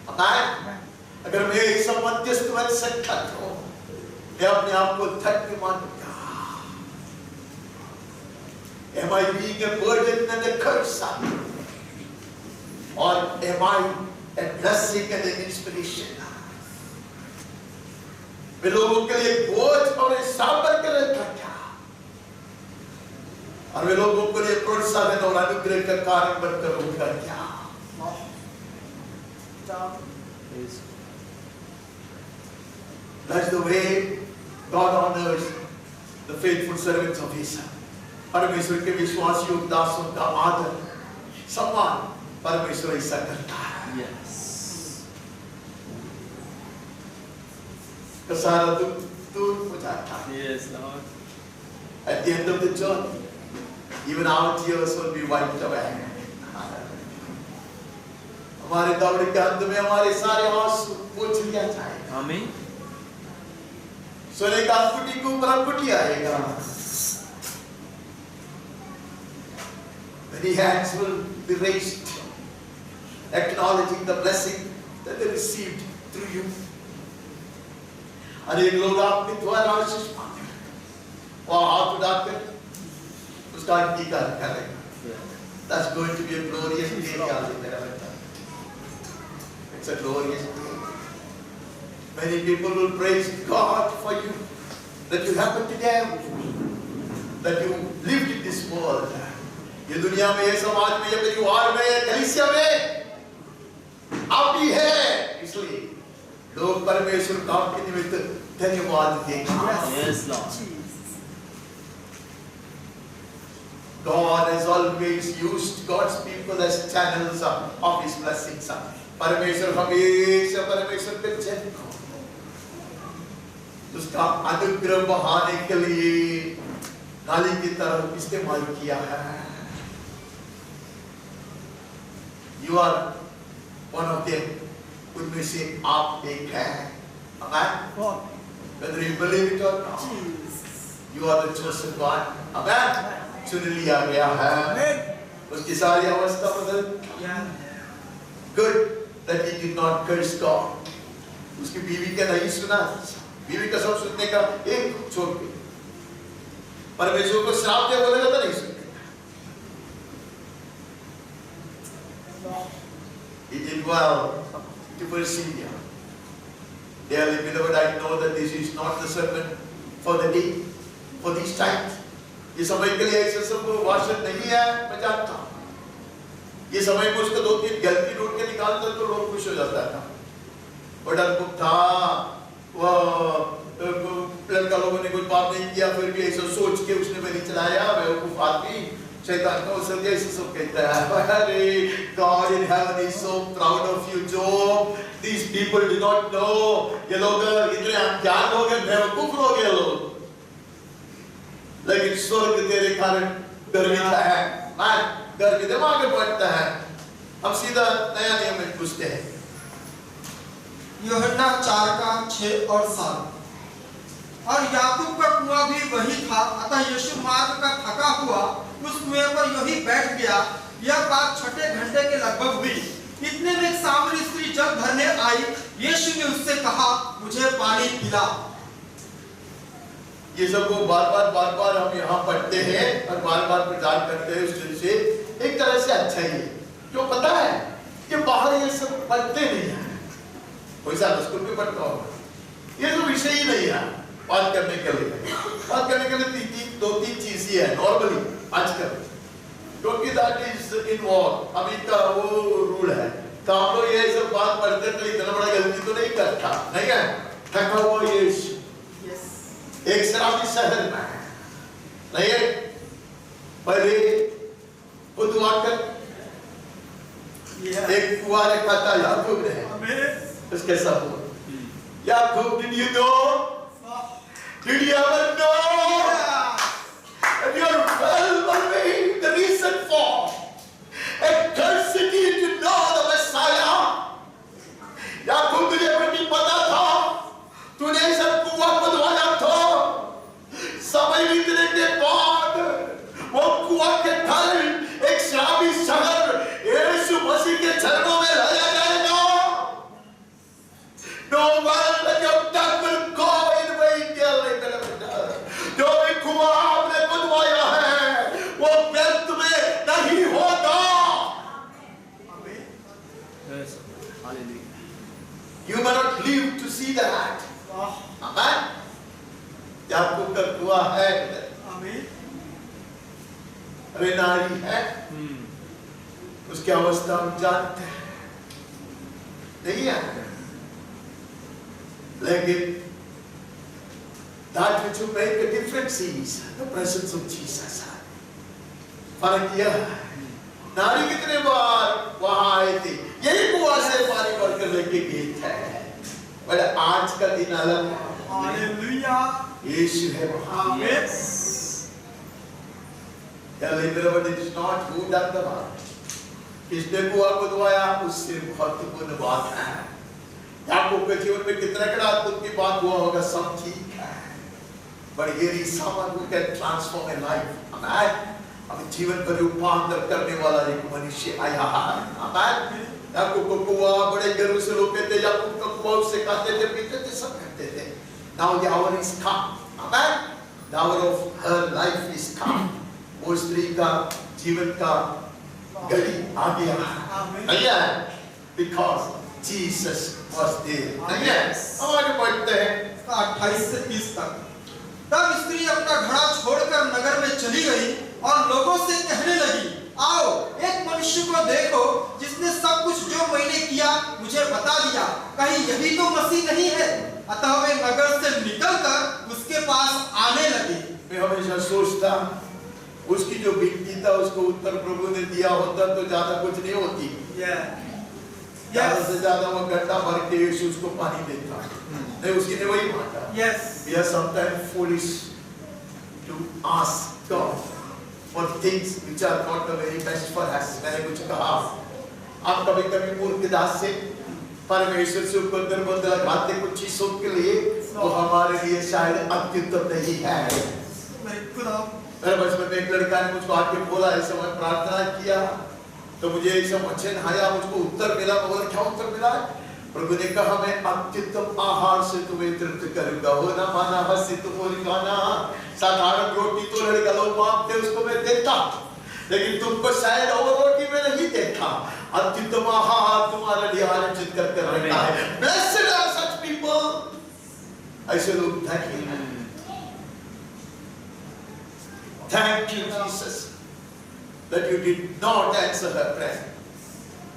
Amen. अगर मैं एक मध्यस्थ बन सकता तो मैं अपने आप को धन्य मानूंगा. Am I being a burden and a curse? Or am I a blessing and an inspiration? मैं लोगों के लिए बोझ और हिसाब कर रहता क्या? और वे लोगों के लिए प्रोत्साहन और अनुग्रह का कारण बनकर उठा क्या? That's the way God honors the faithful servants of His. परमेश्वर के विश्वासियों दासों का आदर सम्मान परमेश्वर ऐसा करता है. Yes. तो सारा दुख दूर हो जाता है. Yes, Lord. At the end of the journey, even our tears will be wiped away. हमारे दौड़ के अंत में हमारे सारे आंसू पोंछ लिया जाएगा. Amen. सोने का अंगूठी के ऊपर अंगूठी आएगा. Many hands will be raised, acknowledging the blessing that they received through you. अनेक लोग आपके द्वारा आशीष पाते हैं. वह हाथ उठाकर उसका अंगीकार करेगा. That's going to be a glorious day. याद मेरा बेटा. It's a glorious day. Many people will praise God for you, that you happened to them, that you lived in this world. ये दुनिया में, ये समाज में, ये परिवार में, ये कलीसिया में आप भी है. इसलिए लोग परमेश्वर काम के निमित्त धन्यवाद देंगे. Yes, Lord. God has always used God's people as channels of His blessings. परमेश्वर हमेशा परमेश्वर के जन को उसका अनुग्रह बढ़ाने के लिए नाली की तरह इस्तेमाल किया है. You are one of them. उनमें से आप एक हैं. Amen. Whether you believe it or not, you are the chosen one. Amen. चुन लिया गया है. उसकी सारी अवस्था बदल. Good that he did not curse God. उसकी बीवी का नहीं सुना. बीवी का सब सुनने का एक छोड़ के परमेश्वर को श्राप दिया बोलेगा तो नहीं सुनने. He did well to persevere. Dearly beloved, I know that this is not the sermon for the day, for these times. ये समय के लिए ऐसे सब भाषण नहीं है. मैं जानता हूँ ये समय में उसको 2-3 गलती ढूंढ के निकालता तो लोग खुश हो जाता था. बड़ा दुख था. वो लड़का लोगों ने कुछ बात नहीं किया, फिर भी ऐसा सोच के उसने मेरी चलाया. बेवकूफ आदमी शैतान का अवसर दिया. ऐसे सब कहता है. अरे God in heaven is so proud of you, Job. These people do not know. ये लोग इतने अनजान लोग हैं, बेवकूफ लोग हैं लोग. लेकिन स्वर्ग तेरे कारण गर्वित है. गर्वित आगे बढ़ता है. हम सीधा नया नियम में घुसते हैं. यूहन्ना 4:6 और 7. और याकूब का कुआं भी वही था. अतः यीशु मार्ग का थका हुआ उस कुएं पर यही बैठ गया. यह बात 6 घंटे के लगभग हुई. इतने में एक सामरी स्त्री जल भरने आई. यीशु ने उससे कहा, मुझे पानी पिला. ये सब को बार-बार हम यहाँ पढ़ते हैं और बार-बार प्रचार करते हैं. उस से एक तरह से अच्छा ही है. क्यों पता है कि बाहर ये सब पढ़ते नहीं है. कोई सा स्कूल में पढ़ता होगा. ये तो विषय ही नहीं है बात करने के लिए. बात करने के लिए 2-3 चीज ही है नॉर्मली आजकल, क्योंकि दैट इज इन्वॉल्व. अभी का वो रूल है. तो हम लोग ये सब बात पढ़ते तो इतना बड़ा गलती तो नहीं करता. नहीं है. थका हुआ यीशु एक शराबी शहर में नहीं है. पहले खुद आकर एक कुआं रखा था याकूब ने. उसके सब याकूब, did you know? Did you ever know? And you are well aware the reason for adversity to know the Messiah. याकूब, तुझे नहीं पता था. तूने सब कुआं खुदवाया था. समय बीतने के बाद वो कुआं के ढल एक शराबी शहर see that. Amen. याकूब का दुआ है, अरे नारी है, उसकी अवस्था हम जानते हैं, नहीं है, लेकिन that which will make a difference is the presence of Jesus. फर्क यह है, नारी कितने बार वहां आए थे, यही कुआं से पानी भरकर लेके गए थे, पर आज का दिन अलग है। हालेलुया, यीशु है वहां। It is not who done the work. किसने कुआं को धोया, उससे महत्वपूर्ण बात है। याकूब के जीवन में कितने कड़ा अद्भुत की बात हुआ होगा, सब ठीक है, but here is someone who can transform a life. Amen. अब जीवन पर रूपांतर करने वाला एक मनुष्य आया है। Amen. याकूब को कुआं बड़े गर्व से लोग कहते, याकूब का कुआं उससे खाते थे, पीते थे, सब करते थे। Now the hour is come. Amen. The hour of her life is come. वो स्त्री का जीवन का घड़ी आ गया है, because Jesus was there. हम आगे बढ़ते हैं 28 से 30 तक। तब स्त्री अपना घड़ा छोड़कर नगर में चली गई और लोगों से कहने लगी, आओ एक मनुष्य को देखो जिसने सब कुछ जो मैंने किया मुझे बता दिया, कहीं यही तो मसीह नहीं है। अतः वे नगर से निकलकर उसके पास आने लगे। मैं हमेशा सोचता, उसकी जो विनती था उसको उत्तर प्रभु ने दिया होता तो ज्यादा कुछ नहीं होती, ज्यादा से ज्यादा वो गड्ढा भर के यीशु उसको पानी देता, नहीं उसकी ने वही मांगा। We are sometimes foolish to ask God for things which are not the very best for us. मैंने कुछ कहा, आप कभी कभी मूर्खता से परमेश्वर से ऊपर बदला लगाते कुछ चीजों के लिए, वो हमारे लिए शायद अत्युत्तम नहीं है। मेरे बचपन में एक लड़का ने मुझको आके बोला, ऐसा मैं प्रार्थना किया तो मुझे ऐसा वचन आया, मुझको उत्तर मिला। बोला क्या उत्तर मिला? प्रभु ने कहा, मैं अत्युत्तम आहार से तुम्हें तृप्त करूंगा, हो ना माना हंसी तुम्हारी गाना। साधारण रोटी तो लड़का लोग मांगते उसको मैं देता, लेकिन तुमको शायद और रोटी में नहीं देखा। अत्युत्तम आहार तुम्हारे लिए आयोजित करके रखा है। Blessed are such people. ऐसे लोग thank you. Thank you, Jesus, that you did not answer her prayer.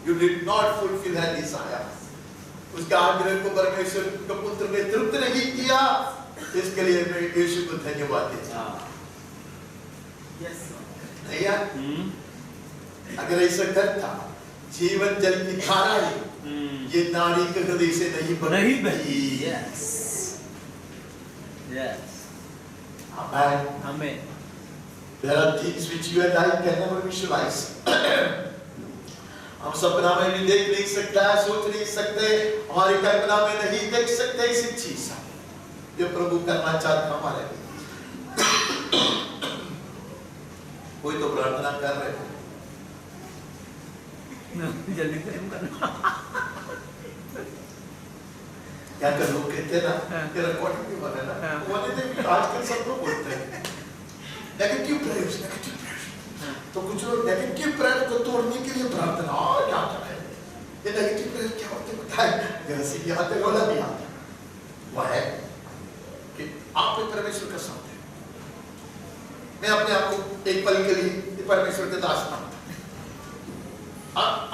You did not fulfill her desire. उसके आग्रह को परमेश्वर का पुत्र ने तृप्त नहीं किया, इसके लिए मैं यीशु को धन्यवाद देता हूँ। नहीं यार, अगर ऐसा करता, जीवन जल की धारा ये नारी के हृदय से नहीं बही। Amen. There are things which you and I can never visualize. हम सपना में भी देख नहीं सकते, सोच नहीं सकते, हमारी कल्पना में नहीं देख सकते ऐसी चीज जो प्रभु करना चाहता हमारे लिए। कोई तो प्रार्थना कर रहे हैं, जल्दी करना। क्या कर लोग कहते हैं ना, ये रिकॉर्डिंग भी बने ना, वो आजकल सब लोग बोलते हैं नेगेटिव प्रेयर्स, तो कुछ लोग नेगेटिव प्रेयर को तोड़ने के लिए प्रार्थना क्या कर रहे हैं। ये नेगेटिव प्रेयर क्या होते बताए, जैसे कि आते रोला भी आता, वह है कि आप परमेश्वर का साथ है। मैं अपने आप को एक पल के लिए परमेश्वर के दास मानता हूं,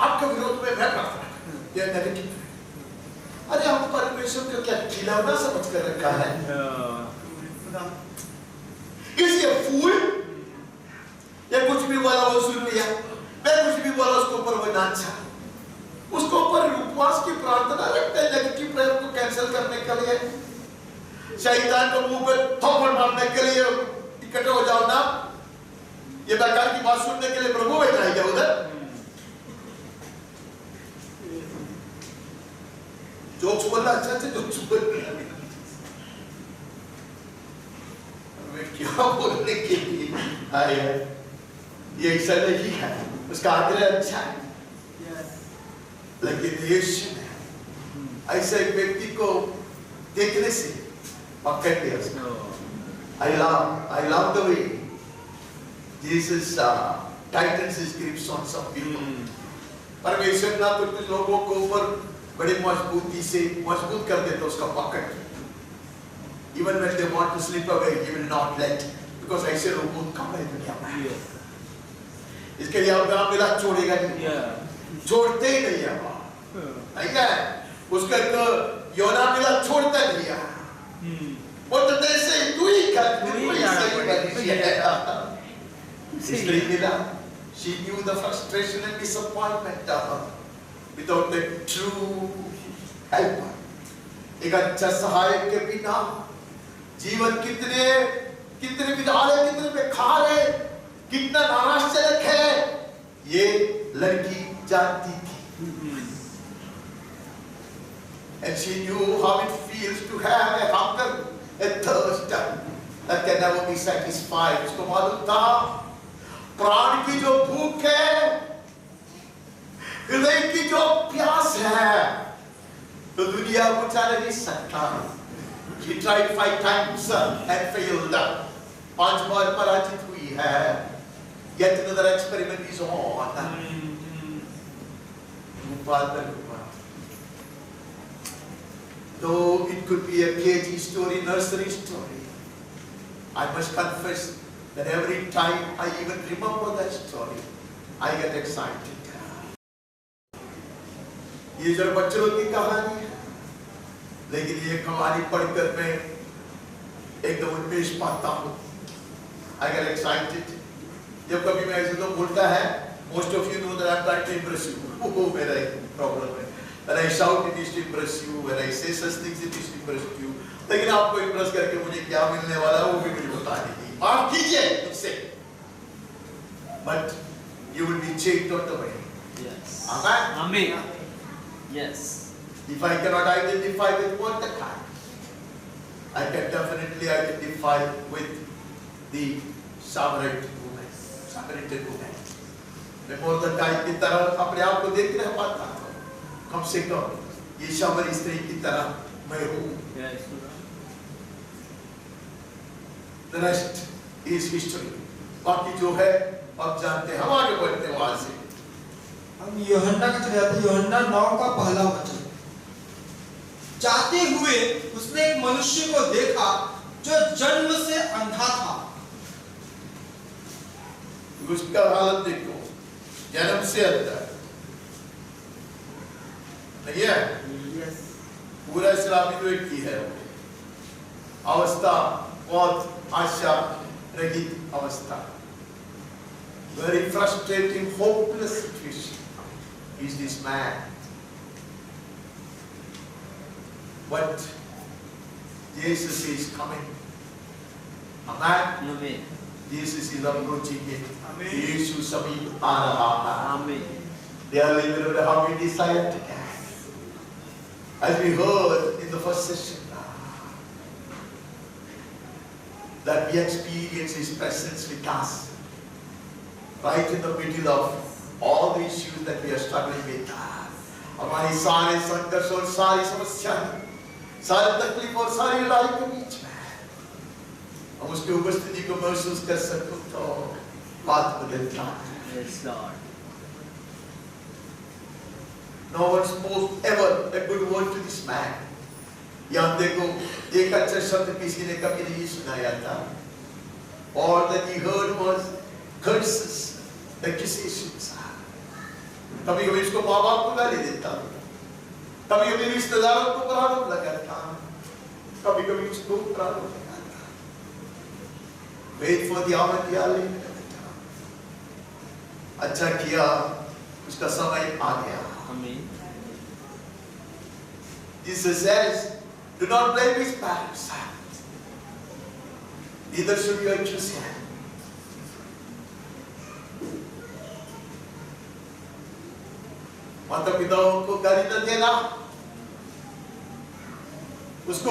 आपके विरोध में मैं प्रार्थना, ये नेगेटिव। अरे आप परमेश्वर को क्या खिलौना समझ कर रखा है? Is he a fool? या कुछ भी बोला वो सुन लिया, मैं कुछ भी बोला उसके ऊपर वो नाचा, उसके ऊपर उपवास की प्रार्थना रखते हैं नेगेटिव प्रेयर को कैंसिल करने के लिए, शैतान को मुंह पे थप्पड़ मारने के लिए इकट्ठे हो जाओ ना। ये बेकार की बात सुनने के लिए प्रभु बैठा है क्या उधर? जोक्स बोलना अच्छा से जोक्स बोलना, क्या बोलने के लिए आए हैं, ये ऐसा नहीं है। उसका आग्रह अच्छा है, लेकिन यीशु ने ऐसे एक व्यक्ति को देखने से पकड़ लिया उसको। I love the way Jesus tightens his grips on some people. परमेश्वर ना तो कुछ लोगों को ऊपर बड़े मजबूती से मजबूत कर देते उसका पकड़। Even when they want to slip away, he will not let, because ऐसे लोग बहुत कम है दुनिया में। इसके लिए अब्राहम मिला छोड़ेगा नहीं, छोड़ते ही नहीं है नहीं है। उसका तो योना मिला छोड़ता नहीं है। वो तो जैसे तू ही कर, तू ही सही बनी है। इसलिए मिला, she knew the frustration and disappointment without the true helper। एक अच्छा सहायक के बिना जीवन कितने कितने विधान है, कितने बेकार है, कितना नाराजजनक है, ये लड़की जानती थी। And she knew how it feels to have a hunger, a thirst that can never be satisfied। उसको मालूम था प्राण की जो भूख है, हृदय की जो प्यास है, तो दुनिया बुझा नहीं सकता। She tried 5 times and failed। 5 बार पराजित हुई है। Yet another experiment is on। Though it could be a KG story, nursery story, I must confess that every time I even remember that story, I get excited। ये जब बच्चों की कहानी है, लेकिन ये कहानी पढ़कर मैं एकदम उन्मेष पाता हूँ। I get excited। जब कभी मैं ऐसे तो बोलता है, most of you know that I'm trying to impress you। वो मेरा एक प्रॉब्लम है। When I shout it is to impress you, when I say such things it is to impress you। लेकिन आपको impress करके मुझे क्या मिलने वाला है वो भी मुझे बता दीजिए। माफ कीजिए मुझसे। But you will be changed on the way। Yes। Amen। Amen। Yes। If I cannot identify with Mordecai, I can definitely identify with the Samaritan woman। मैं Mordecai की तरह अपने आप को देख नहीं पाता, कम से कम ये सामरी स्त्री की तरह मैं हूँ। The rest is history। बाकी जो है आप जानते हैं। हम आगे बढ़ते हैं वहां से। हम यूहन्ना का चले जाते हैं। यूहन्ना 9 का पहला वचन। जाते हुए उसने एक मनुष्य को देखा जो जन्म से अंधा था। उसका हालत देखो, जन्म से अंधा नहीं है। पूरा इस्लामी तो एक ही है। अवस्था बहुत आशा रहित अवस्था। Very frustrating, hopeless situation is this man। But Jesus is coming। Amen। Amen। Jesus is approaching it। यीशु समीप आ रहा है। Amen। Dearly beloved, how we desire to dance, as we heard in the first session, that we experience His presence with us, right in the middle of all the issues that we are struggling with। हमारी सारे संघर्ष और सारी समस्याएं, सारी तकलीफ और सारी लड़ाई के बीच में हम उसकी उपस्थिति को महसूस कर सकते तो बात बदलता है। Yes, Lord। No one spoke ever a good word to this man। यहाँ देखो एक अच्छा शब्द किसी ने कभी नहीं सुनाया था। All that he heard was curses, accusations। कभी कभी इसको माँ बाप को गाली देता, कभी कभी रिश्तेदारों को आरोप लगाता, कभी कभी उसको आरोप लगाता। Wait for the hour की आली करता। अच्छा किया, उसका समय आ गया। Amen। Jesus says, do not blame his parents, neither should you accuse him। माता पिताओं को गाली न देना, उसको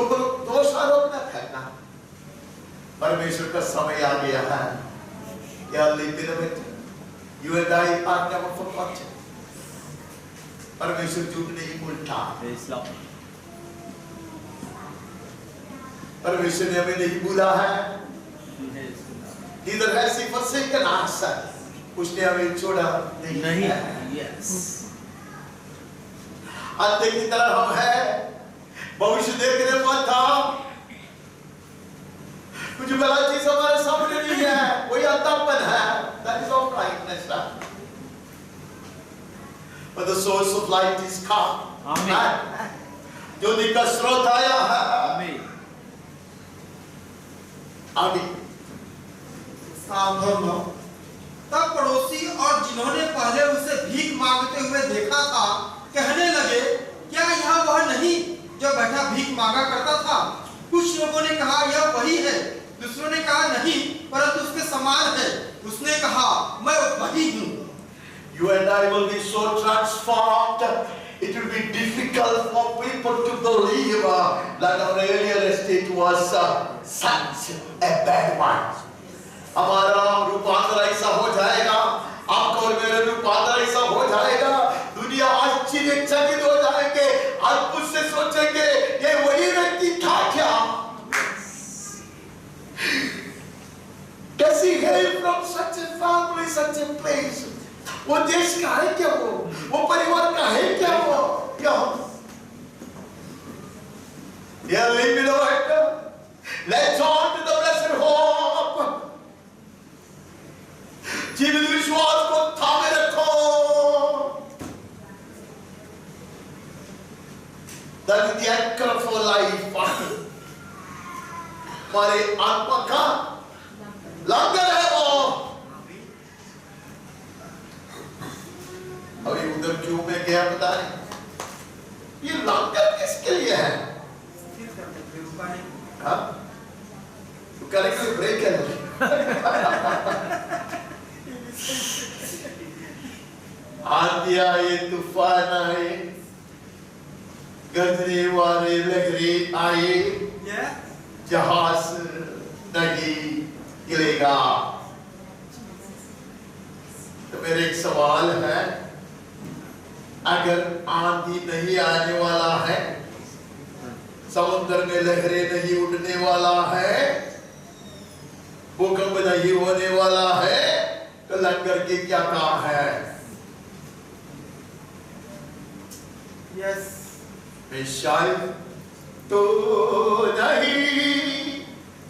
दोष आरोप न करना। परमेश्वर का समय आ गया है। You and I are never forgotten। परमेश्वर झूठ नहीं बोलता। Yes, Lord। परमेश्वर ने हमें नहीं भूला है। Yes, Neither has he forsaken us। उसने हमें छोड़ा नहीं है। Yes। अंधे की तरह हम हैं, भविष्य देखने मत हम, कुछ बड़ा चीज हमारे सामने नहीं है, वही अंधापन है, that is all blindness. But the source of light is come. Amen. ज्योति का स्रोत आया है। Amen. आगे सावधान हो। तब पड़ोसी और जिन्होंने पहले उसे भीख मांगते हुए देखा था कहने लगे, क्या यह वह नहीं जो बैठा भीख मांगा करता था? कुछ लोगों ने कहा यह वही है, दूसरों ने कहा नहीं परंतु उसके समान है। उसने कहा मैं वही हूँ। You and I will be so transformed, it will be difficult for people to believe that our earlier estate was such a bad one. हमारा रूपांतर ऐसा हो जाएगा, आपका और मेरा रूपांतर ऐसा हो जाएगा, दुनिया आश्चर्यचकित हो जाएंगे, अद्भुत से सोचेंगे ये वही व्यक्ति था क्या? Does he hail from such a family, such a place? वो देश का है क्या वो परिवार का है क्या वो? क्या? Yeah, leave it over. Let's on to the blessed hope. जीवित विश्वास को थामे रखो। That is the anchor for life. हमारे आत्मा का लंगर है वो। अभी उधर क्यों में गया पता नहीं। ये लंगर किसके लिए है? हाँ? तो करेंगे ब्रेक है। आंधी आए, तूफान आए, गरजने वाले लहरें आए, जहाज नहीं हिलेगा। तो मेरे एक सवाल है, अगर आंधी नहीं आने वाला है, समुद्र में लहरें नहीं उठने वाला है, भूकंप नहीं होने वाला है, तो लंगर के क्या काम है? यस मैं शायद तो नहीं,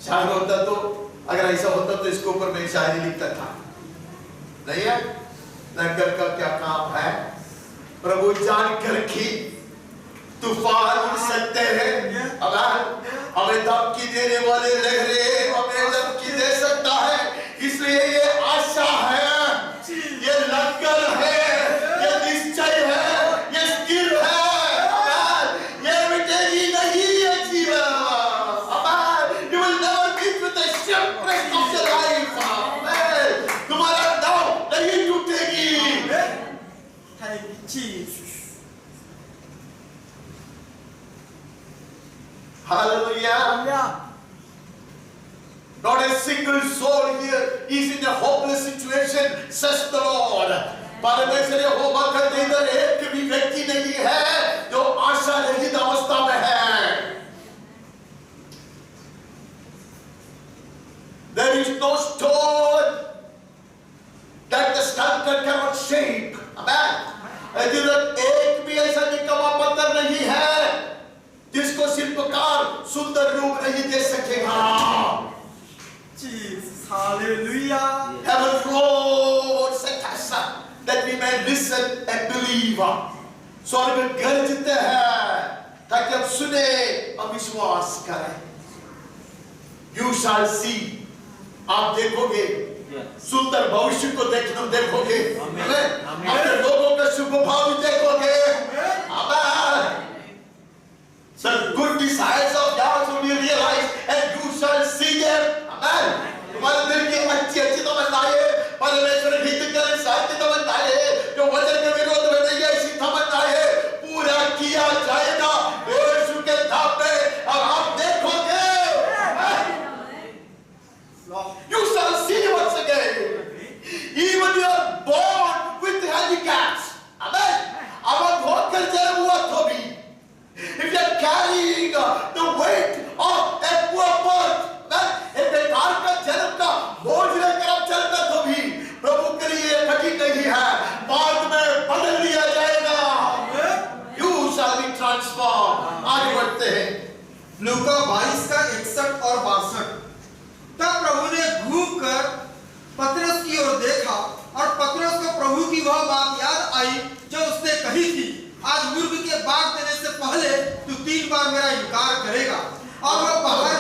शायद होता तो, अगर ऐसा होता तो इसके ऊपर मैं शायरी लिखता था। नहीं है? लंगर का क्या काम है? प्रभु जानकर कि तूफान उड़ सकते हैं, हमें धमकी देने वाले लहरें हमें धमकी दे सकता है, इसलिए ये आशा है, ये लंगर है, ये निश्चय है, ये स्थिर है, ये मिटेगी नहीं ये जीवन। You will never meet with the shipwreck of your life. तुम्हारा नाव नहीं टूटेगी। Thank you Jesus. Hallelujah. Not a single soul here is in a hopeless situation, says the Lord. परमेश्वर यहोवा का इधर एक भी व्यक्ति नहीं है जो आशा रहित अवस्था में है। There is no stone that the sculptor cannot shape. Amen. इधर एक भी ऐसा निकम्मा पत्थर नहीं है जिसको शिल्पकार सुंदर रूप नहीं दे सकेगा। Jesus hallelujah. Heaven roars at us that we may listen and believe. स्वर्ग गरजते हैं ताकि हम सुने और विश्वास करें। You shall see. आप देखोगे, सुंदर भविष्य को देखोगे, अपने लोगों का शुभ भाव देखोगे। आमीन। The good desires of God will be realized and you shall see them. Amen. तुम्हारे दिल की अच्छी तमन्नाएं, परमेश्वर हित करे साथ तमन्नाएं, जो वचन के विरोध में नहीं है ऐसी तमन्नाएं पूरा किया जाएगा यीशु के नाम में, और आप देखोगे। You shall see once again. Even you are born with handicaps. Amen. अब लूका 22 का 61 और 62। तब प्रभु ने घूम कर पतरस की ओर देखा और पतरस को प्रभु की वह बात याद आई जो उसने कही थी, आज मुर्ग के बाग देने से पहले तू 3 बार मेरा इनकार करेगा। और वह बाहर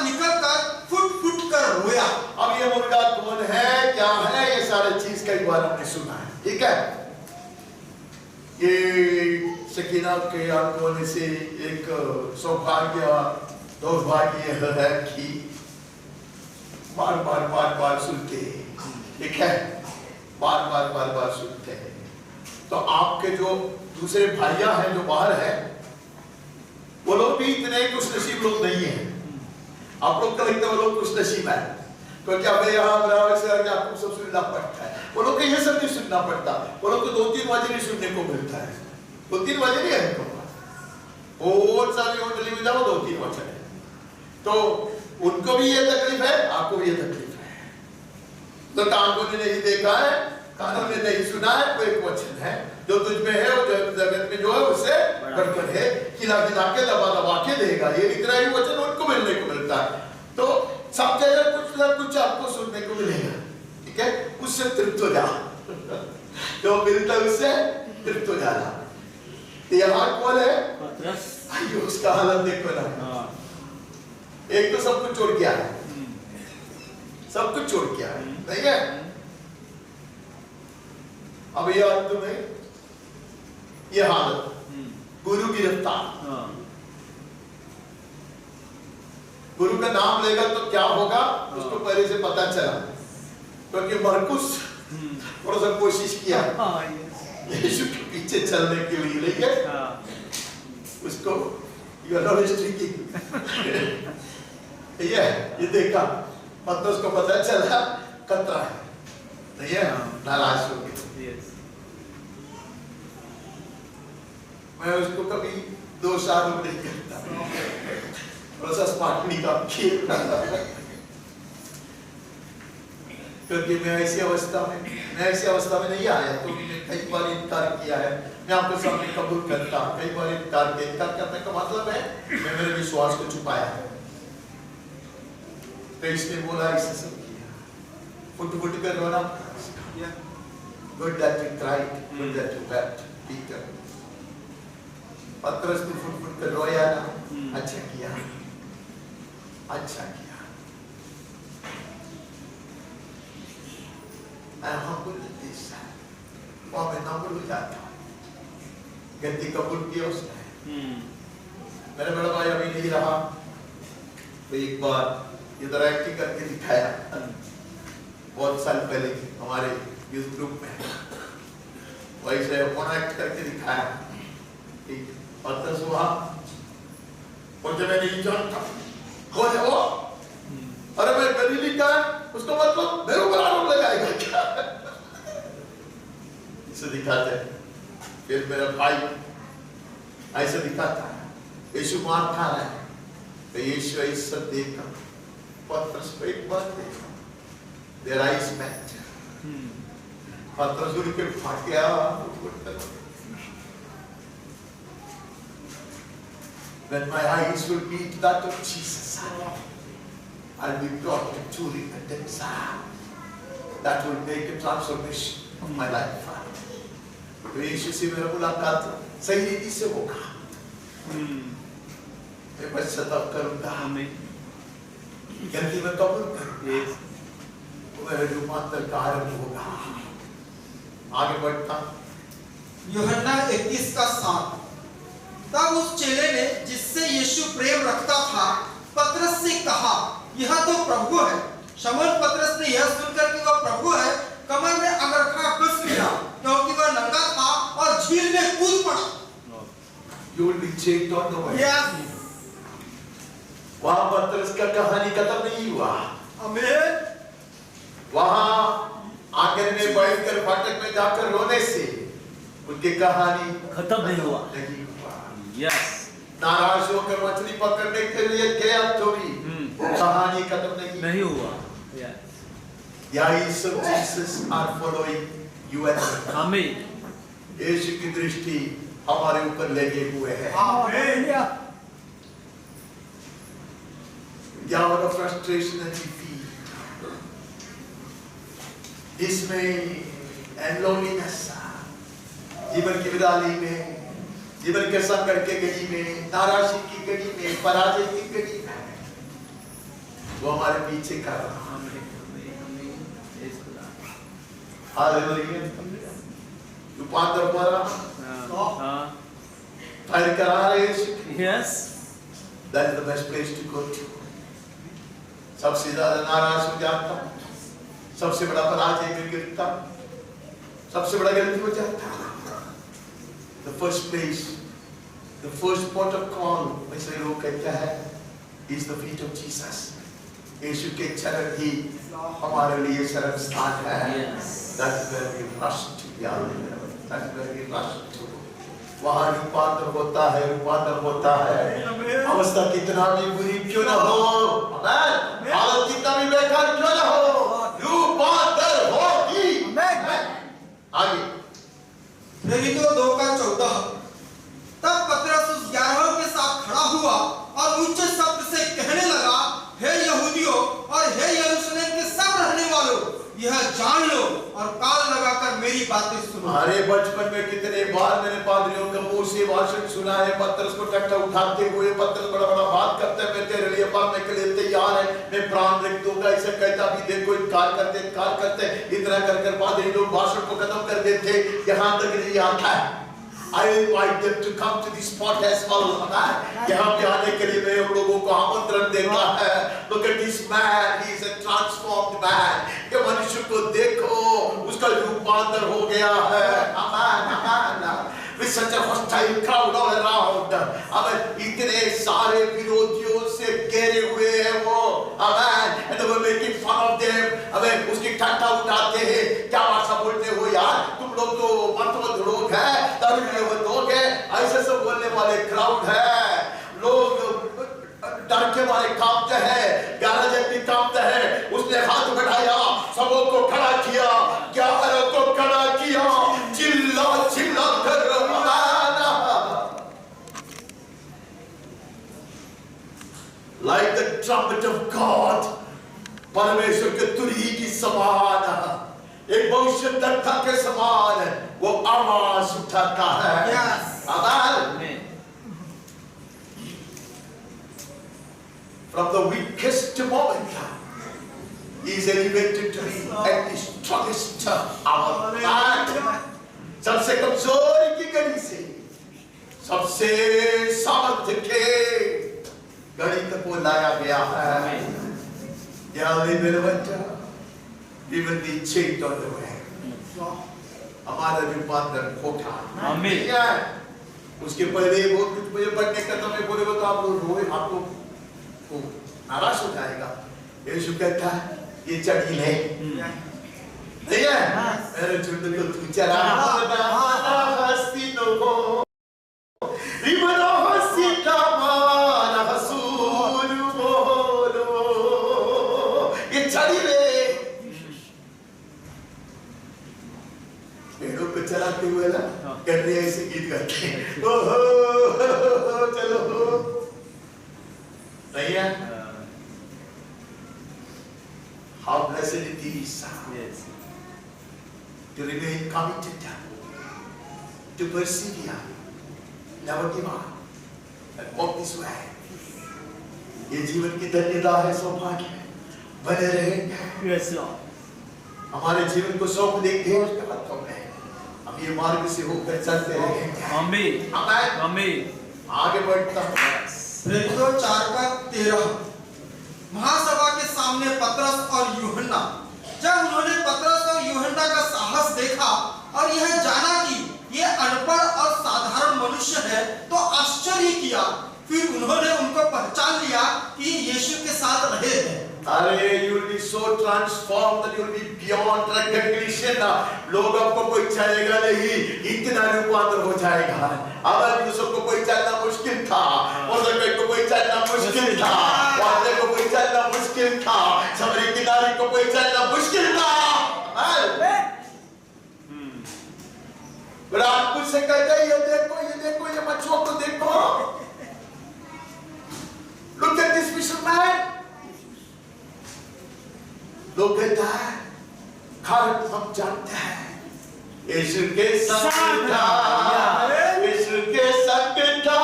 निकलकर फुट कर रोया। अब ये मुर्गा कौन है, क्या है, ये सारे चीज कई बार हमने सुना है, ठीक है। ये सकीना के आंखों से एक सौभाग्य दुर्भाग्य है कि बार सुनते हैं, ठीक है, बार सुनते हैं। तो आपके जो दूसरे भाइयां हैं जो बाहर हैं, वो लोग भी इतने कुछ नसीब लोग नहीं हैं। आप लोग का लगता है वो लोग कुछ नसीब है, क्योंकि अब यहाँ बराबर से आगे आपको सब सुनना पड़ता है। वो लोग को ये सब नहीं सुनना पड़ता, वो लोग को 2-3 वजह सुनने को मिलता है। 2-3 वजह नहीं है इनको, और सारी मंडली में जाओ 2-3 वचन है। तो उनको भी ये तकलीफ है, आपको भी ये तकलीफ है। तो आंखों ने नहीं देखा है, कानों ने नहीं सुना है, वो एक वचन है जो तुझ में है और जगत में जो है उससे बढ़कर है, खिला के दबा के देगा। ये इतना ही वचन उनको मिलने को मिलता है। तो सब जगह कुछ ना कुछ आपको सुनने को मिलेगा, ठीक है, उससे तृप्त हो जा। जो मिलता है उससे तृप्त हो जाना। यहाँ कौन है पतरस, आइए उसका हालत देखो ना। एक तो सब कुछ छोड़ के आया, सब कुछ छोड़ के आया, नहीं है। अब ये अंत में ये हालत, गुरु गिरफ्तार, गुरु का नाम लेगा तो क्या होगा उसको पहले से पता चला, क्योंकि मरकुस थोड़ा सा कोशिश किया यीशु के पीछे चलने के लिए, लेकिन उसको ये देखा पतरस को पता चला खतरा है, नहीं है, नाराज हो गया। मैं उसको कभी 2 साल नहीं करता, थोड़ा सा स्मार्टली काम किया, क्योंकि मैं ऐसी अवस्था में नहीं आया। तो मैंने कई बार इनकार किया है, मैं आपके सामने कबूल करता, कई बार इनकार करने का मतलब है मैं मेरे विश्वास को छुपाया है। तो इसने बोला ऐसे सब किया, फुट कर रोना, good that you cried, good that you wept, Peter। पतरस ने फुट कर रोया ना, अच्छा किया। मैं humble this time, और मैं नम्र हो जाता हूँ। गलती कबूल किया उसने। मेरा बड़ा भाई अभी नहीं रहा, तो एक बार इधर एक्टिंग करके दिखाया, बहुत साल पहले हमारे यूथ ग्रुप में, वैसे फोन एक्ट करके दिखाया, ठीक। पतरस हुआ और जब मैं नहीं जानता कौन है वो, अरे मैं गलीली का, उसको मतलब मेरे ऊपर आरोप लगाएगा क्या? इसे दिखाते हैं। फिर मेरा भाई ऐसे दिखाता है, यीशु मार खा रहा है, तो यीशु ऐसा देखा, पतरस को एक बार देखा, their eyes met, पतरस उनके फाट गया। When my eyes will meet that of Jesus, I'll be brought to repentance. That will make a transformation of my life. तो यीशु से मेरा मुलाकात सही रीति से होगा, मैं पश्चाताप करूंगा, गलती में कबूल करूंगा, मेरे रूपांतर का आरंभ होगा। आगे बढ़ता यूहन्ना 21 का 7। तब उस चेले ने जिससे यीशु प्रेम रखता था पतरस से कहा, यह तो प्रभु है। शमौन पतरस ने यह सुनकर कि वह प्रभु है, कमर में अंगरखा कस लिया, क्योंकि वह नंगा था और झील में कूद पड़ा। You will be changed on the way. वहाँ पतरस का कहानी खत्म नहीं हुआ। आमीन। वहाँ आंगन में बैठकर फाटक में जाकर रोने से उनकी कहानी खत्म नहीं हुआ। यस। नाराज होकर मछली पकड़ने के लिए गया तो भी कहानी खत्म नहीं हुआ। Eyes of Jesus are following you and me. आमीन। यीशु की दृष्टि हमारे ऊपर लगे हुए है। the hour of frustration and defeat, dismay and loneliness, जीवन की विदाई में, जीवन के संकट के घड़ी में, नाराजगी की घड़ी में, पराजय की घड़ी में, वो हमारे पीछे कर रहा है। हालेलुया। रूपांतर हो रहा, फायर करा रहे। Yes. That is the best place to go to. सबसे ज्यादा नाराज हो जाता, सबसे बड़ा पराजय में गिरता, सबसे बड़ा गलती हो जाता। The first place, the first port of call, वैसे लोग कहते हैं, is the feet of Jesus. यीशु के चरण ही हमारे लिए शरण स्थान है। That's where we rush to the Hallelujah. That's where we rush to. वहाँ रूपांतर होता है, रूपांतर होता है। अवस्था कितना भी बुरी क्यों न हो, हालत कितना भी बेकार क्यों न हो, रूपांतर होगी। आगे प्रेरितों 2:14। तब पतरस उस 11 के साथ खड़ा हुआ और ऊंचे शब्द से कहने लगा, हे यहूदियों और हे यरूशलेम के सब रहने वालों, यह जान लो और कान लगाकर मेरी बातें सुनो। हमारे बचपन में कितने बार मैंने पादरियों का मुंह से भाषण सुना है, पतरस को टट्टा उठाते हुए, पतरस बड़ा बड़ा बात करते हैं, मैं तेरे लिए मरने के लिए तैयार है, मैं प्राण रख दूंगा, ऐसे कहता भी देखो इनकार करते, इतना कर पादरी लोग भाषण को खत्म कर देते। यहाँ तक नहीं आता है। I invite them to come to this spot as well. यहाँ पे आने के लिए मैं उन लोगों को आमंत्रण देता है। Look at this man, he is a transformed man. ये मनुष्य को देखो, उसका रूपांतर हो गया है। Amen. With such a hostile crowd all around. अब इतने सारे विरोधियों से घेरे हुए हैं वो। Amen. And they were making fun of them. अब उसकी ठट्ठा उठाते हैं। क्या भाषा बोलते हो यार? तुम लोग तो मतवत लोग हैं, दारू पीने लोग हैं, ऐसे सब बोलने वाले क्राउड है। लोग डर के मारे कांपते हैं, 11 जन भी कांपते हैं। उसने हाथ बढ़ाया, सबों को खड़ा किया, 11 को खड़ा किया, चिल्ला चिल्ला कर रहा। Like the trumpet of God, परमेश्वर के तुरही की समान, एक भविष्यद्वक्ता के समान वो आवाज उठाता है। आमेन। From the weakest moment, he is elevated to be at the strongest hour. सबसे कमजोर की घड़ी से सबसे सामर्थ्य के घड़ी तक वो लाया गया है। यहाँ मेरे बच्चा, we will be changed on the way. हमारा रूपांतर होगा। आमीन। उसके पहले वो कुछ मुझे पढ़ने का समय बोलेगा तो आप लोग रोए, आप लोग नाराज हो जाएगा। यीशु कहता है ये चढ़ी है, नहीं है? मेरे चुंड को तू चढ़ा, हस्ती नो हो, रिबनो हस्ती का माना हसूल बोलो, ये चढ़ी है। पेड़ों पे चलाते हुए ना कन्हैया ऐसे गीत गाते हैं, ओहो चलो, नहीं है? How blessed it is to remain committed, to persevere, never give up, and walk this way. ये जीवन की धन्यता है, सौभाग्य है, बने रहेंगे। Yes, Lord. हमारे जीवन को सौंप देंगे उसके हाथों में, हम ये मार्ग से होकर चलते रहेंगे। आमीन। आमीन। आमीन। आगे बढ़ता है। प्रेरितों 4:13। महासभा के सामने पतरस और यूहन्ना, जब उन्होंने पतरस और यूहन्ना का साहस देखा और यह जाना कि ये अनपढ़ और साधारण मनुष्य है, तो आश्चर्य किया। फिर उन्होंने उनको पहचान लिया कि यीशु के साथ रहे हैं। अरे you will be so transformed that you will be beyond recognition. लोग आपको पहचानेगा नहीं, इतना रूपांतर हो जाएगा। अब यूसुफ को पहचानना मुश्किल था, मोसेस को पहचानना मुश्किल था, वादे को पहचानना मुश्किल था, समरी किनारे को पहचानना मुश्किल था। बड़ा आपको से कहता है ये देखो ये मछुआ को देखो। Look at this fisherman. लोग कहता है कारण हम जानते हैं यीशु के संग था, यीशु के संग था,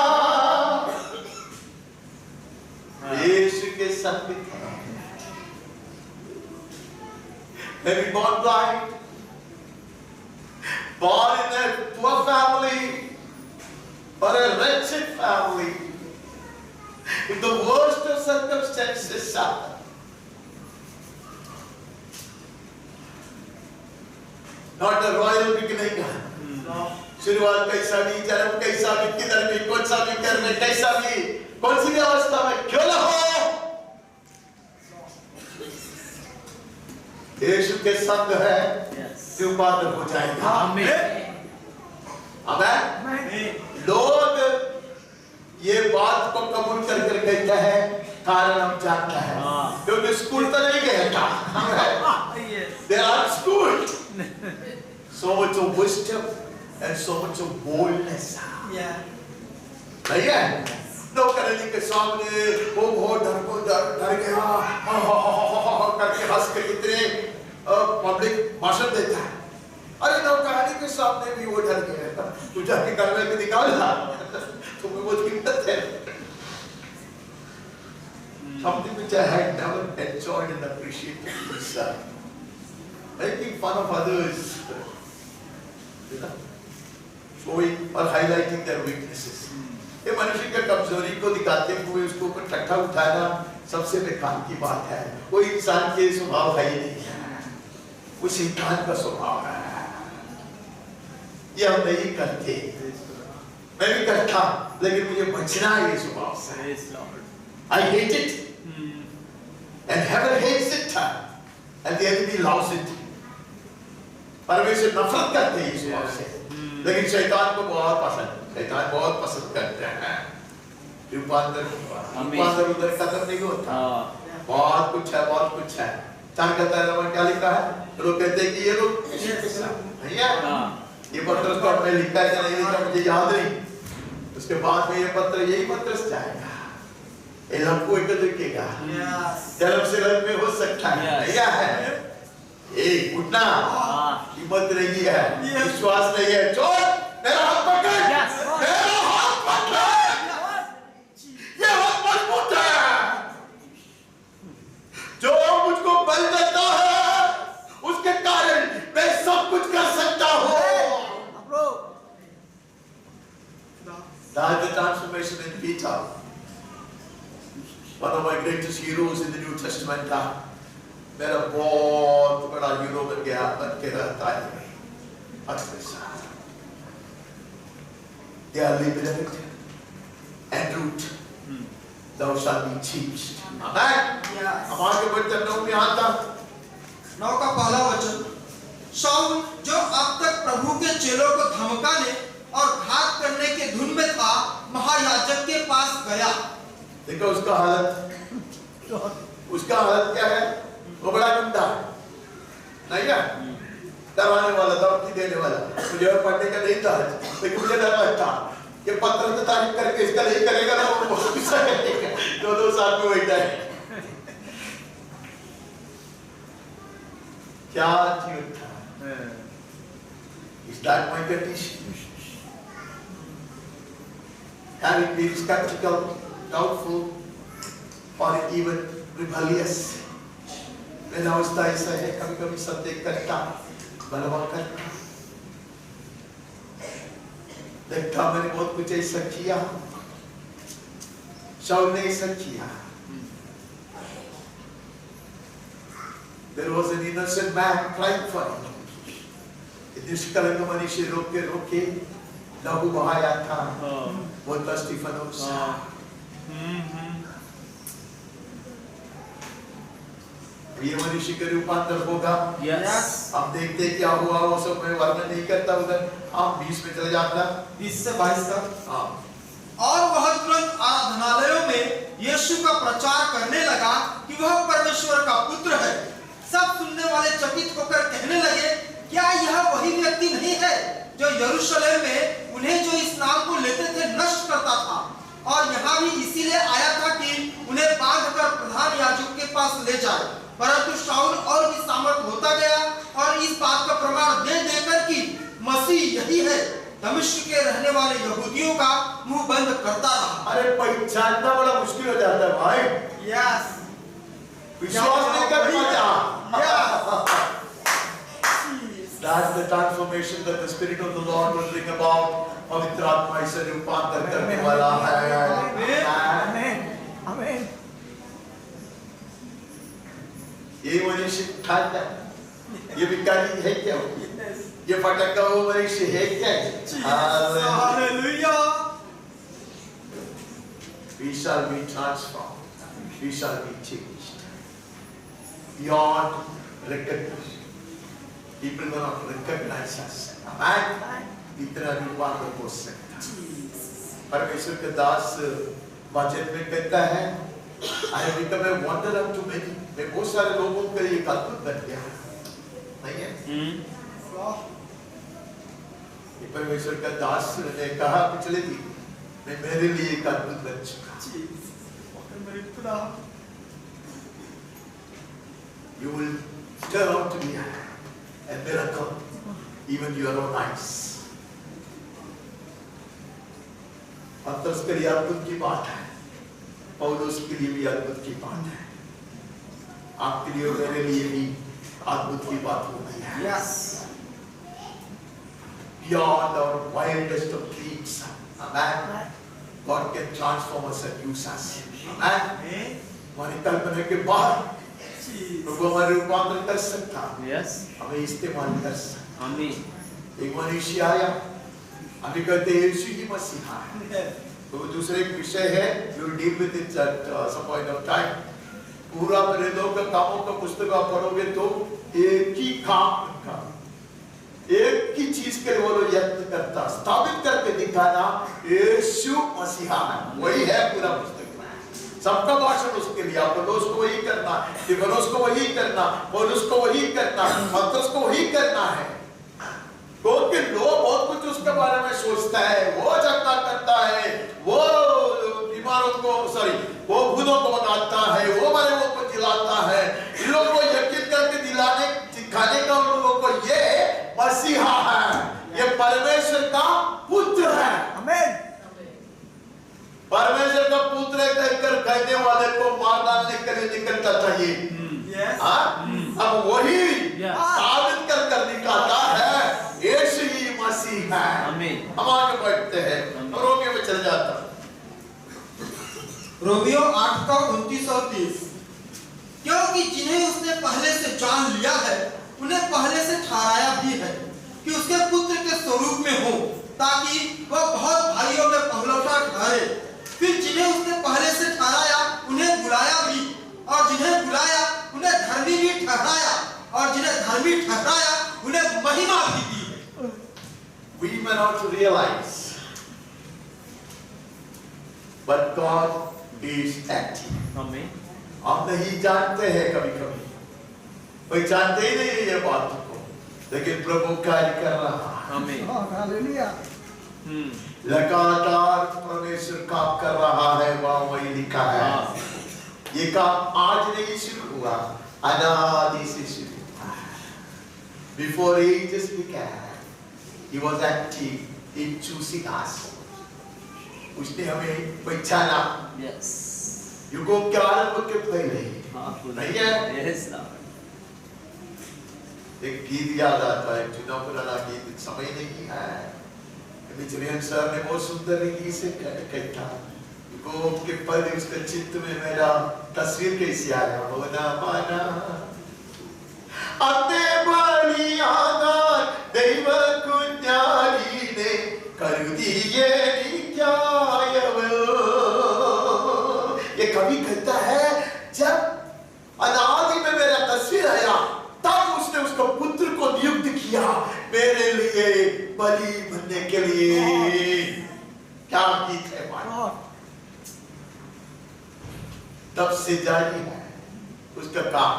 यीशु के संग था। Maybe born blind, born in a poor family or a wretched family, in the worst of circumstances, not a royal beginning. शुरुआत कैसा भी, जन्म कैसा भी, किधर भी, कौन सा भी घर में, कैसा भी, कौन सी भी अवस्था में क्यों ना हो, यीशु के संग है, रूपांतर हो जाएगा। आमीन। लोग ये बात को कबूल करके कहते हैं कारण हम जानते हैं, क्योंकि स्कूल तो नहीं गए था, they are schooled, so much of wisdom and so much of boldness, नहीं है? नौकर जी के सामने वो बहुत डर गया करके हंस के कितने पब्लिक भाषण देता है। अरे नौकरानी के सामने भी वो डर गया, तू जाके घर में निकालना, तुम्हें वो हिम्मत है। Something which I had never enjoyed and appreciated was making fun of others, showing or highlighting their weaknesses. ये मनुष्य के कमजोरी को दिखाते हुए उसको ऊपर ठट्ठा उठाना सबसे बेकार की बात है। वो इंसान के स्वभाव है ही नहीं है, वो शैतान का स्वभाव है। ये हम नहीं करते, मैं भी करता, लेकिन मुझे बचना है ये स्वभाव से। I hate it, and heaven hates it, and the enemy loves it. परमेश्वर नफरत करते हैं इस स्वभाव से, लेकिन शैतान को बहुत पसंद, शैतान बहुत पसंद करते हैं। रूपांतर उधर खत्म नहीं होता, बहुत कुछ है, बहुत कुछ है। चार कहता है क्या लिखा है, लोग कहते हैं कि ये लोग भैया ये पत्र तो हमने लिखा है कि नहीं लिखा मुझे याद नहीं, उसके बाद में ये पत्र यही पत्र जाएगा, ये हमको एक लिखेगा, जन्म से रंग में हो सकता है, क्या है उठना हिम्मत नहीं है, विश्वास नहीं है, छोड़ मेरा हाथ पकड़, मेरा हाथ पकड़, ये हाथ मजबूत है, जो मुझको बल देता है उसके कारण मैं सब कुछ कर सकता हूँ। That's the transformation in Peter, one of my greatest heroes in the New Testament था। मेरा बहुत बड़ा हीरो बन गया, बन के रहता है dearly beloved and root thou shalt be changed. Amen. अब आगे बढ़ते हैं 9 में आता 9 का पहला वचन, शाऊल जो अब तक प्रभु के चेलों को धमकाने और घात करने के धुन में था, महायाजक के पास गया। देखो उसका हालत क्या है, वो बड़ा गंदा है, नहीं है, डराने वाला, धमकी देने वाला। मुझे और पढ़ने का नहीं था, लेकिन मुझे डर लगता कि पत्र से तारीफ करके इसका नहीं करेगा ना, वो बहुत गुस्सा करेगा, 2 साल में बैठा है। क्या जीवन था, is that my condition? Having been skeptical, doubtful, or even rebellious, मेरा अवस्था ऐसा है, कभी-कभी संदेह करता, बलवा करता, देखता मैंने बहुत कुछ ऐसा किया, शाऊल ने ऐसा किया। There was an innocent man crying for him. निष्कलंक मनुष्य रोके लहू बहाया था, वो था स्टीफनोस। ये मनुष्य के रूपांतर होगा। अब देखते क्या हुआ, वो सब मैं वर्णन नहीं करता, उधर आप 20 में चले जाता, 20 से 22 तक। और वह तुरंत आराधनालयों में यीशु का प्रचार करने लगा कि वह परमेश्वर का पुत्र है। सब सुनने वाले चकित होकर कहने लगे, क्या यह वही व्यक्ति नहीं है जो यरूशलेम में उन्हें जो इस नाम को लेते थे नष्ट करता था, और यहाँ भी इसीलिए आया था कि उन्हें बांधकर प्रधान याजक के पास ले जाए परंतु शाऊल और भी सामर्थ होता गया और इस बात का प्रमाण दे देकर कि मसीह यही है, दमिश्क के रहने वाले यहूदियों का मुंह बंद करता रहा। अरे पहचानना बड़ा मुश्किल हो जाता है भाई। यस, विश्वास नहीं कर पाता। Yes. That's the transformation that the Spirit of the Lord will bring about. पवित्र आत्मा इसे रूपांतर करने वाला है। आमीन। ये मनुष्य खाता, ये भिखारी है क्या? ये भटका हुआ मनुष्य है क्या? Hallelujah. We shall be transformed. We shall be changed beyond recognition. People will not recognize us. Amen. इतना रूपांतर हो सकता है। परमेश्वर का दास वचन में कहता है, I have become a wonder unto many. मैं बहुत सारे लोगों के लिए एक अद्भुत बन गया, नहीं है? ये परमेश्वर का दास ने कहा पिछले दिन, मैं मेरे लिए एक अद्भुत बन चुका। You will turn out to be a miracle, even your own eyes. पतरस के लिए अद्भुत की बात है, पौलुस के लिए भी अद्भुत की बात है, आपके लिए और मेरे लिए भी अद्भुत की बात हो गई है। Yes. Beyond our wildest of dreams, amen. God can transform us and use us, amen. हमारी कल्पना के बाहर प्रभु हमारे रूपांतर कर सकता है। Yes. हमें इस्तेमाल कर सकता है। Amen. एक मनुष्य आया, अभी कहते हैं यीशु ही मसीहा है। तो दूसरे एक विषय है, we will deal with it at some point of time. पूरा प्रेरितों का कामों का पुस्तक आप पढ़ोगे तो एक ही काम का, एक ही चीज के लिए वो लोग यत्न करता, स्थापित करके दिखाना यीशु मसीहा है। वही है पूरा पुस्तक में। सबका भाषण उसके लिए, अपोलोस को वही करना, स्तिफनोस को वही करना, पौलुस को वही करना, पतरस को वही करना है। क्योंकि लोग बहुत कुछ उसके बारे में सोचता है, वो झगड़ा करता है, वो बीमारों को वो भूतों को भगाता है, वो मरे को जिलाता है। इन लोगों को यकीन करके दिखाने का उन लोगों को ये मसीहा है, ये परमेश्वर का पुत्र है। आमीन। परमेश्वर का पुत्र है कहकर कहने वाले को मार डालने के लिए निकलता था ये। अब वही साबित कर निकाला है, यीशु ही मसीह है। हम आगे बढ़ते हैं, रोमियो में चल जाता। रोमियो 8 का 29 और 30। क्योंकि जिन्हें उसने पहले से जान लिया है, उन्हें पहले से ठहराया भी है कि उसके पुत्र के स्वरूप में हो, ताकि वह बहुत भाइयों में पहलौठा ठहरे। फिर जिन्हें उसने पहले से ठहराया, उन्हें बुलाया भी, और जिन्हें बुलाया उन्हें धर्मी भी ठहराया, और जिन्हें धर्मी ठहराया उन्हें महिमा भी दी है। We may not realize, but God is acting. Amen. हम नहीं जानते हैं, कभी-कभी कोई जानते ही नहीं ये बात को, लेकिन प्रभु कार्य कर रहा है। Amen. हालेलुया। लगातार परमेश्वर काम कर रहा है, वहाँ वही लिखा है। ये काम आज नहीं शुरू हुआ, अनादि से शुरू हुआ। Before ages began, He was active in choosing us. उसने हमें पहचाना। Yes. युगों के आरंभ के पहले नहीं है। Yes, Lord. एक गीत याद आता है, चुना पुराना गीत, समय नहीं है। मिचलियन सर ने बहुत सुंदर रीति से कहा, युगों के पहले उसका चित्त में मेरा तस्वीर कैसी आया, होना माना अते बलियादान दैव कुഞ്ഞാലിനെ കരുതിയേ നിത്യായവോ। ये कवि कहता है, जब अनादि में मेरा तस्वीर आया, तब उसने उसको पुत्र को नियुक्त किया मेरे लिए बलि बनने के लिए। क्या गीत है भाई, तब से जारी है उसका काम।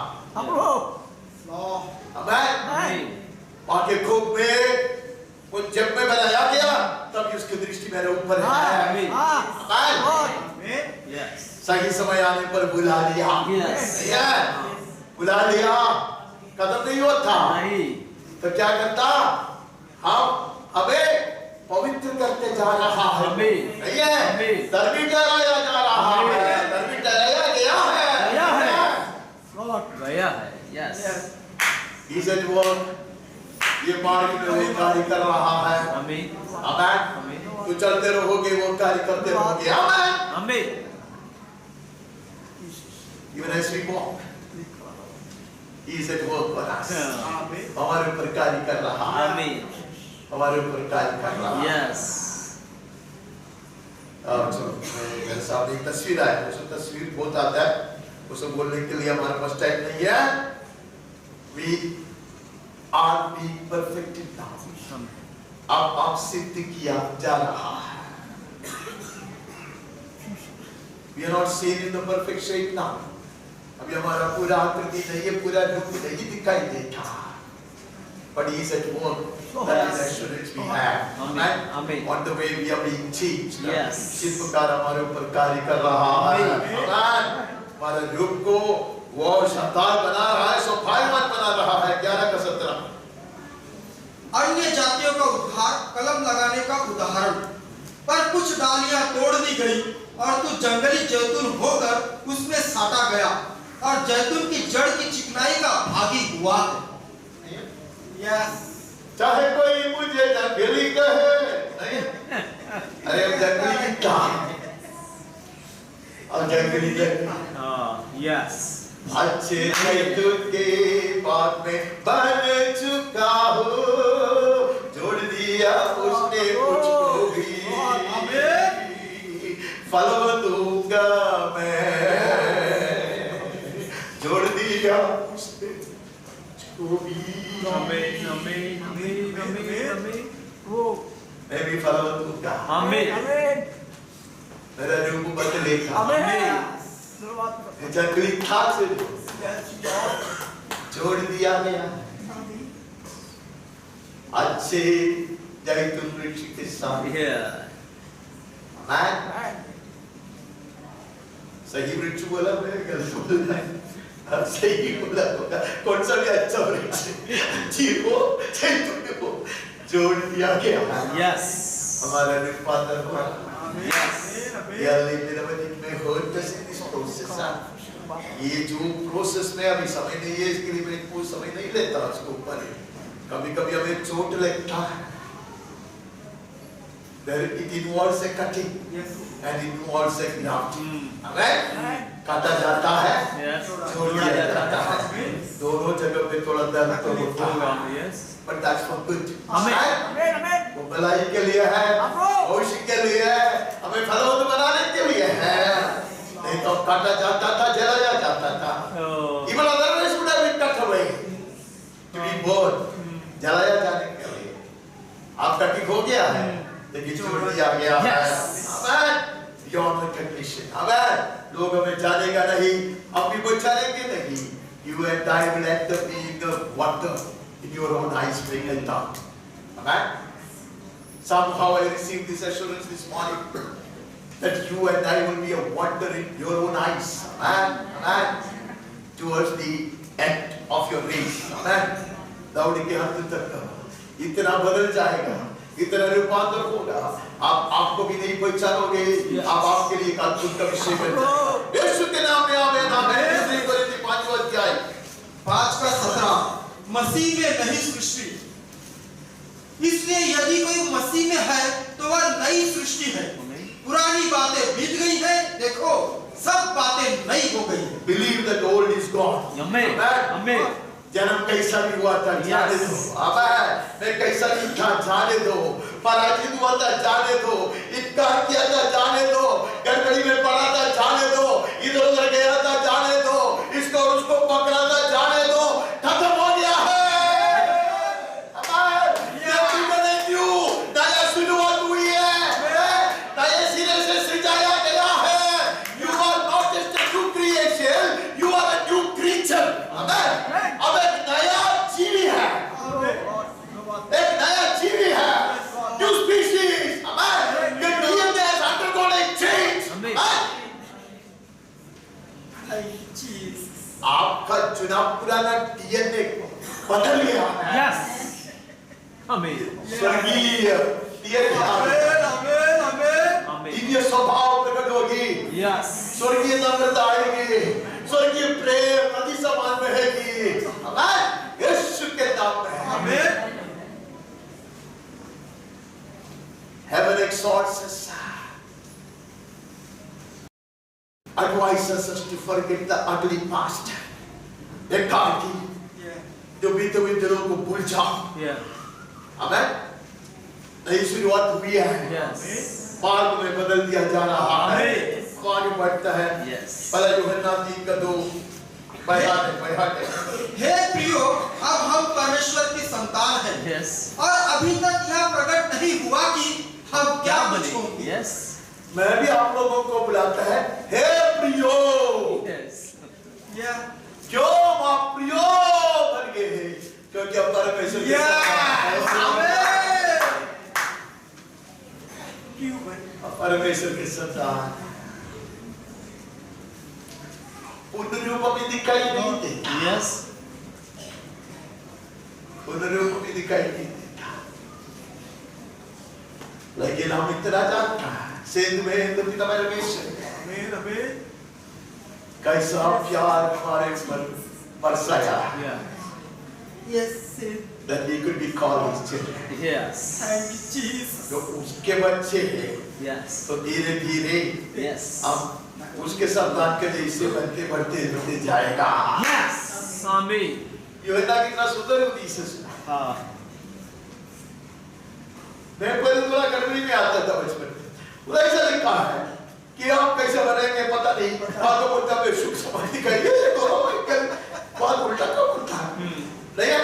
Amen. माँ के कोख में वो जब मैं बनाया गया, तब उसकी दृष्टि मेरे ऊपर है। Amen. Yes. सही समय आने पर बुला लिया। Yes. बुला लिया, खत्म नहीं हुआ था। नहीं। तो क्या करता, हम हमें पवित्र करते जा रहा है, नहीं है? धर्मी ठहराया जा रहा है, धर्मी ठहराया गया है, गया है। यस। He said वो ये मार्ग में वो कार्य कर रहा है। आमीन। आमीन। तू चलते रहोगे, वो कार्य करते रहोगे। आमीन। आमीन। Even as we walk, He is at work for us. हमारे ऊपर कार्य कर रहा है। आमीन। हमारे ऊपर कार्य कर रहा है। यस। चलो, मेरे सामने एक तस्वीर है, उस तस्वीर बहुत आता है, उसे बोलने के लिए हमारे पास टाइम नहीं है। We are being perfected now. अब आप सिद्ध किया जा रहा है। We are not seen in the perfect shape now. अभी हमारा पूरा आकृति नहीं, पूरा रूप नहीं दिखाई देता। But He is at work. That is assurance we have. Amen. On the way we are being changed. Yes. इस प्रकार हमारे ऊपर कार्य कर रहा है। Amen. हमारे रूप को वो शानदार बना रहा है, शोभायमान बना रहा है। 11:17। अन्य जातियों का उद्धार कलम लगाने का उदाहरण, पर कुछ डालियां तोड़ दी गई और तू जंगली जैतून होकर उसमें साटा गया और जैतून की जड़ की चिकनाई का भागी हुआ। यस। चाहे कोई मुझे जंगली कहे, नहीं? अरे अब जंगली क्या? अब जंगली यस। अच्छे जैतून के बाग में बन चुका हो, जोड़ दिया उसने मुझको भी, फल दूंगा मैं, जोड़ दिया उसने मुझको भी। आमीन। आमीन। आमीन। आमीन। आमीन। मैं भी फल दूंगा। आमीन। मेरा रूप बदलेगा। जंगली था से जोड़ दिया गया अच्छे जैतून वृक्ष के साथ। सही वृक्ष बोला, मैं गलत बोला है? अब सही बोला होगा। कौन सा भी अच्छा वृक्ष जीवो जैतून को जोड़ दिया गया। यस। हमारा रूपांतर हुआ। यस। ये जो प्रोसेस में अभी समय नहीं है, इसके लिए मैं कोई समय नहीं लेता उसके ऊपर। कभी कभी हमें चोट लगता है, it involves a cutting and it involves a grafting. काटा जाता है, छोड़ दिया जाता है, दोनों जगह पे थोड़ा दर्द तो होता है, but that's for good. वो भलाई के लिए है, भविष्य के लिए है, हमें फलवंत बनाने के लिए है। नहीं तो काटा जाता था, जलाया जाता था। Even otherwise would have been cut away to be burned. जलाया जाने के लिए। आप कटिंग हो गया है, लेकिन छोड़ दिया गया है। Amen. Beyond recognition. Amen. लोग हमें जानेगा नहीं, हम भी वो जानेंगे नहीं। You and I will end up being a wonder in your own eyes, bring it down. Amen. Somehow I received this assurance this morning that you and I will be a wonder in your own eyes. Amen. Amen. Towards the end of your race. Amen. दौड़ के अंत तक इतना बदल जाएगा, इतना रूपांतर होगा, आप आपको भी नहीं पहचानोगे। आप आपके लिए एक अद्भुत विषय बन जाएगा। यीशु के नाम में आमीन। आमीन। 5वां अध्याय 5:17 मसीह में नई सृष्टि। इसलिए यदि कोई मसीह में है तो वह नई सृष्टि है, पुरानी बातें बीत गई है, देखो सब बातें नई हो गई है। Believe that old is gone. Amen. Amen. जन्म कैसा भी हुआ था जाने दो। मैं कैसा भी था जाने दो, पराजित हुआ था जाने दो, इनकार किया था जाने दो, गड़बड़ी में पड़ा था जाने दो, इधर उधर गया था जाने दो, इसको और उसको पकड़ा था जाने दो, खत्म हो गया है। नया शुरुआत हुई है, नए सिरे से सजाया गया है। You are not just a new creation, you are a new creature. अब एक नया जीवी है, एक नया जीवी है, new species. Your DNA has undergone a change. सुना पुराना डीएनए बदल गया है। Yes. Amen. स्वर्गीय डीएनए आमेन आमेन आमेन Amen. दिव्य स्वभाव प्रकट होगी, Yes. स्वर्गीय नम्रता आएगी, स्वर्गीय प्रेम नदी समान बहेगी। आमेन, यीशु के नाम में आमेन। Heaven exhorts us, advises us to forget the ugly past. एक काल की जो बीते हुए दिनों को भूल जाओ। Yeah. आमेन। नई शुरुआत हुई है। Yes. मार्ग में बदल दिया जा रहा है। आमीन। वो आगे बढ़ता है। Yes. पहला यूहन्ना 3:2 बयान है। हे प्रियो, अब हम परमेश्वर की संतान हैं। Yes. और अभी तक यह प्रकट नहीं हुआ कि हम क्या कुछ होंगे। Yes. मैं भी आप लोगों को बुलाता है, हे प्रियो। Yes. क्यों आप प्रियो बन गए हैं? क्योंकि अब परमेश्वर की संतान हैं। परमेश्वर की संतान पूर्ण रूप में दिखाई नहीं देता। Yes. पूर्ण रूप में दिखाई नहीं देता, लेकिन हम इतना जानता है सेंध में हिंदू पिता परमेश्वर कैसा प्यार हमारे पर बरसाया, Yeah. Yes, that we could be called his children। Yes. thank you Jesus। जो उसके बच्चे हैं Yes. तो धीरे धीरे Yes. हम उसके संतान के जैसे बनते बढ़ते जाएगा। Yes. Amen. यूहन्ना कितना सुंदर उद्देश्य से सुना। मैं पहले थोड़ा गर्मी में आता था बचपन में, पूरा ऐसा लिखा है कि आप कैसे बनेंगे पता नहीं, बातों को तब सुख समझ दिखाई बात उल्टा कब उल्टा नहीं है।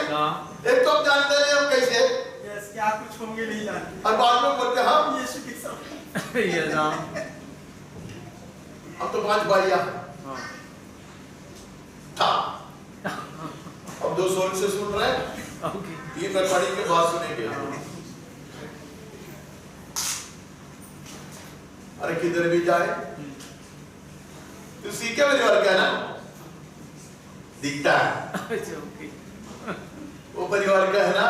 एक तो हम जानते नहीं हम कैसे, Yes, क्या कुछ होंगे नहीं जानते। और बाद में बोलते हम यीशु की संतान। Yes. हम तो 5 भाइयां था, अब 2 सोल से सुन रहे हैं, Okay. ये पढ़ी के बाद सुनेंगे। अरे किधर भी जाए तो सीखे मेरे वर्ग है ना, दिखता है It's okay. वो परिवार का है ना,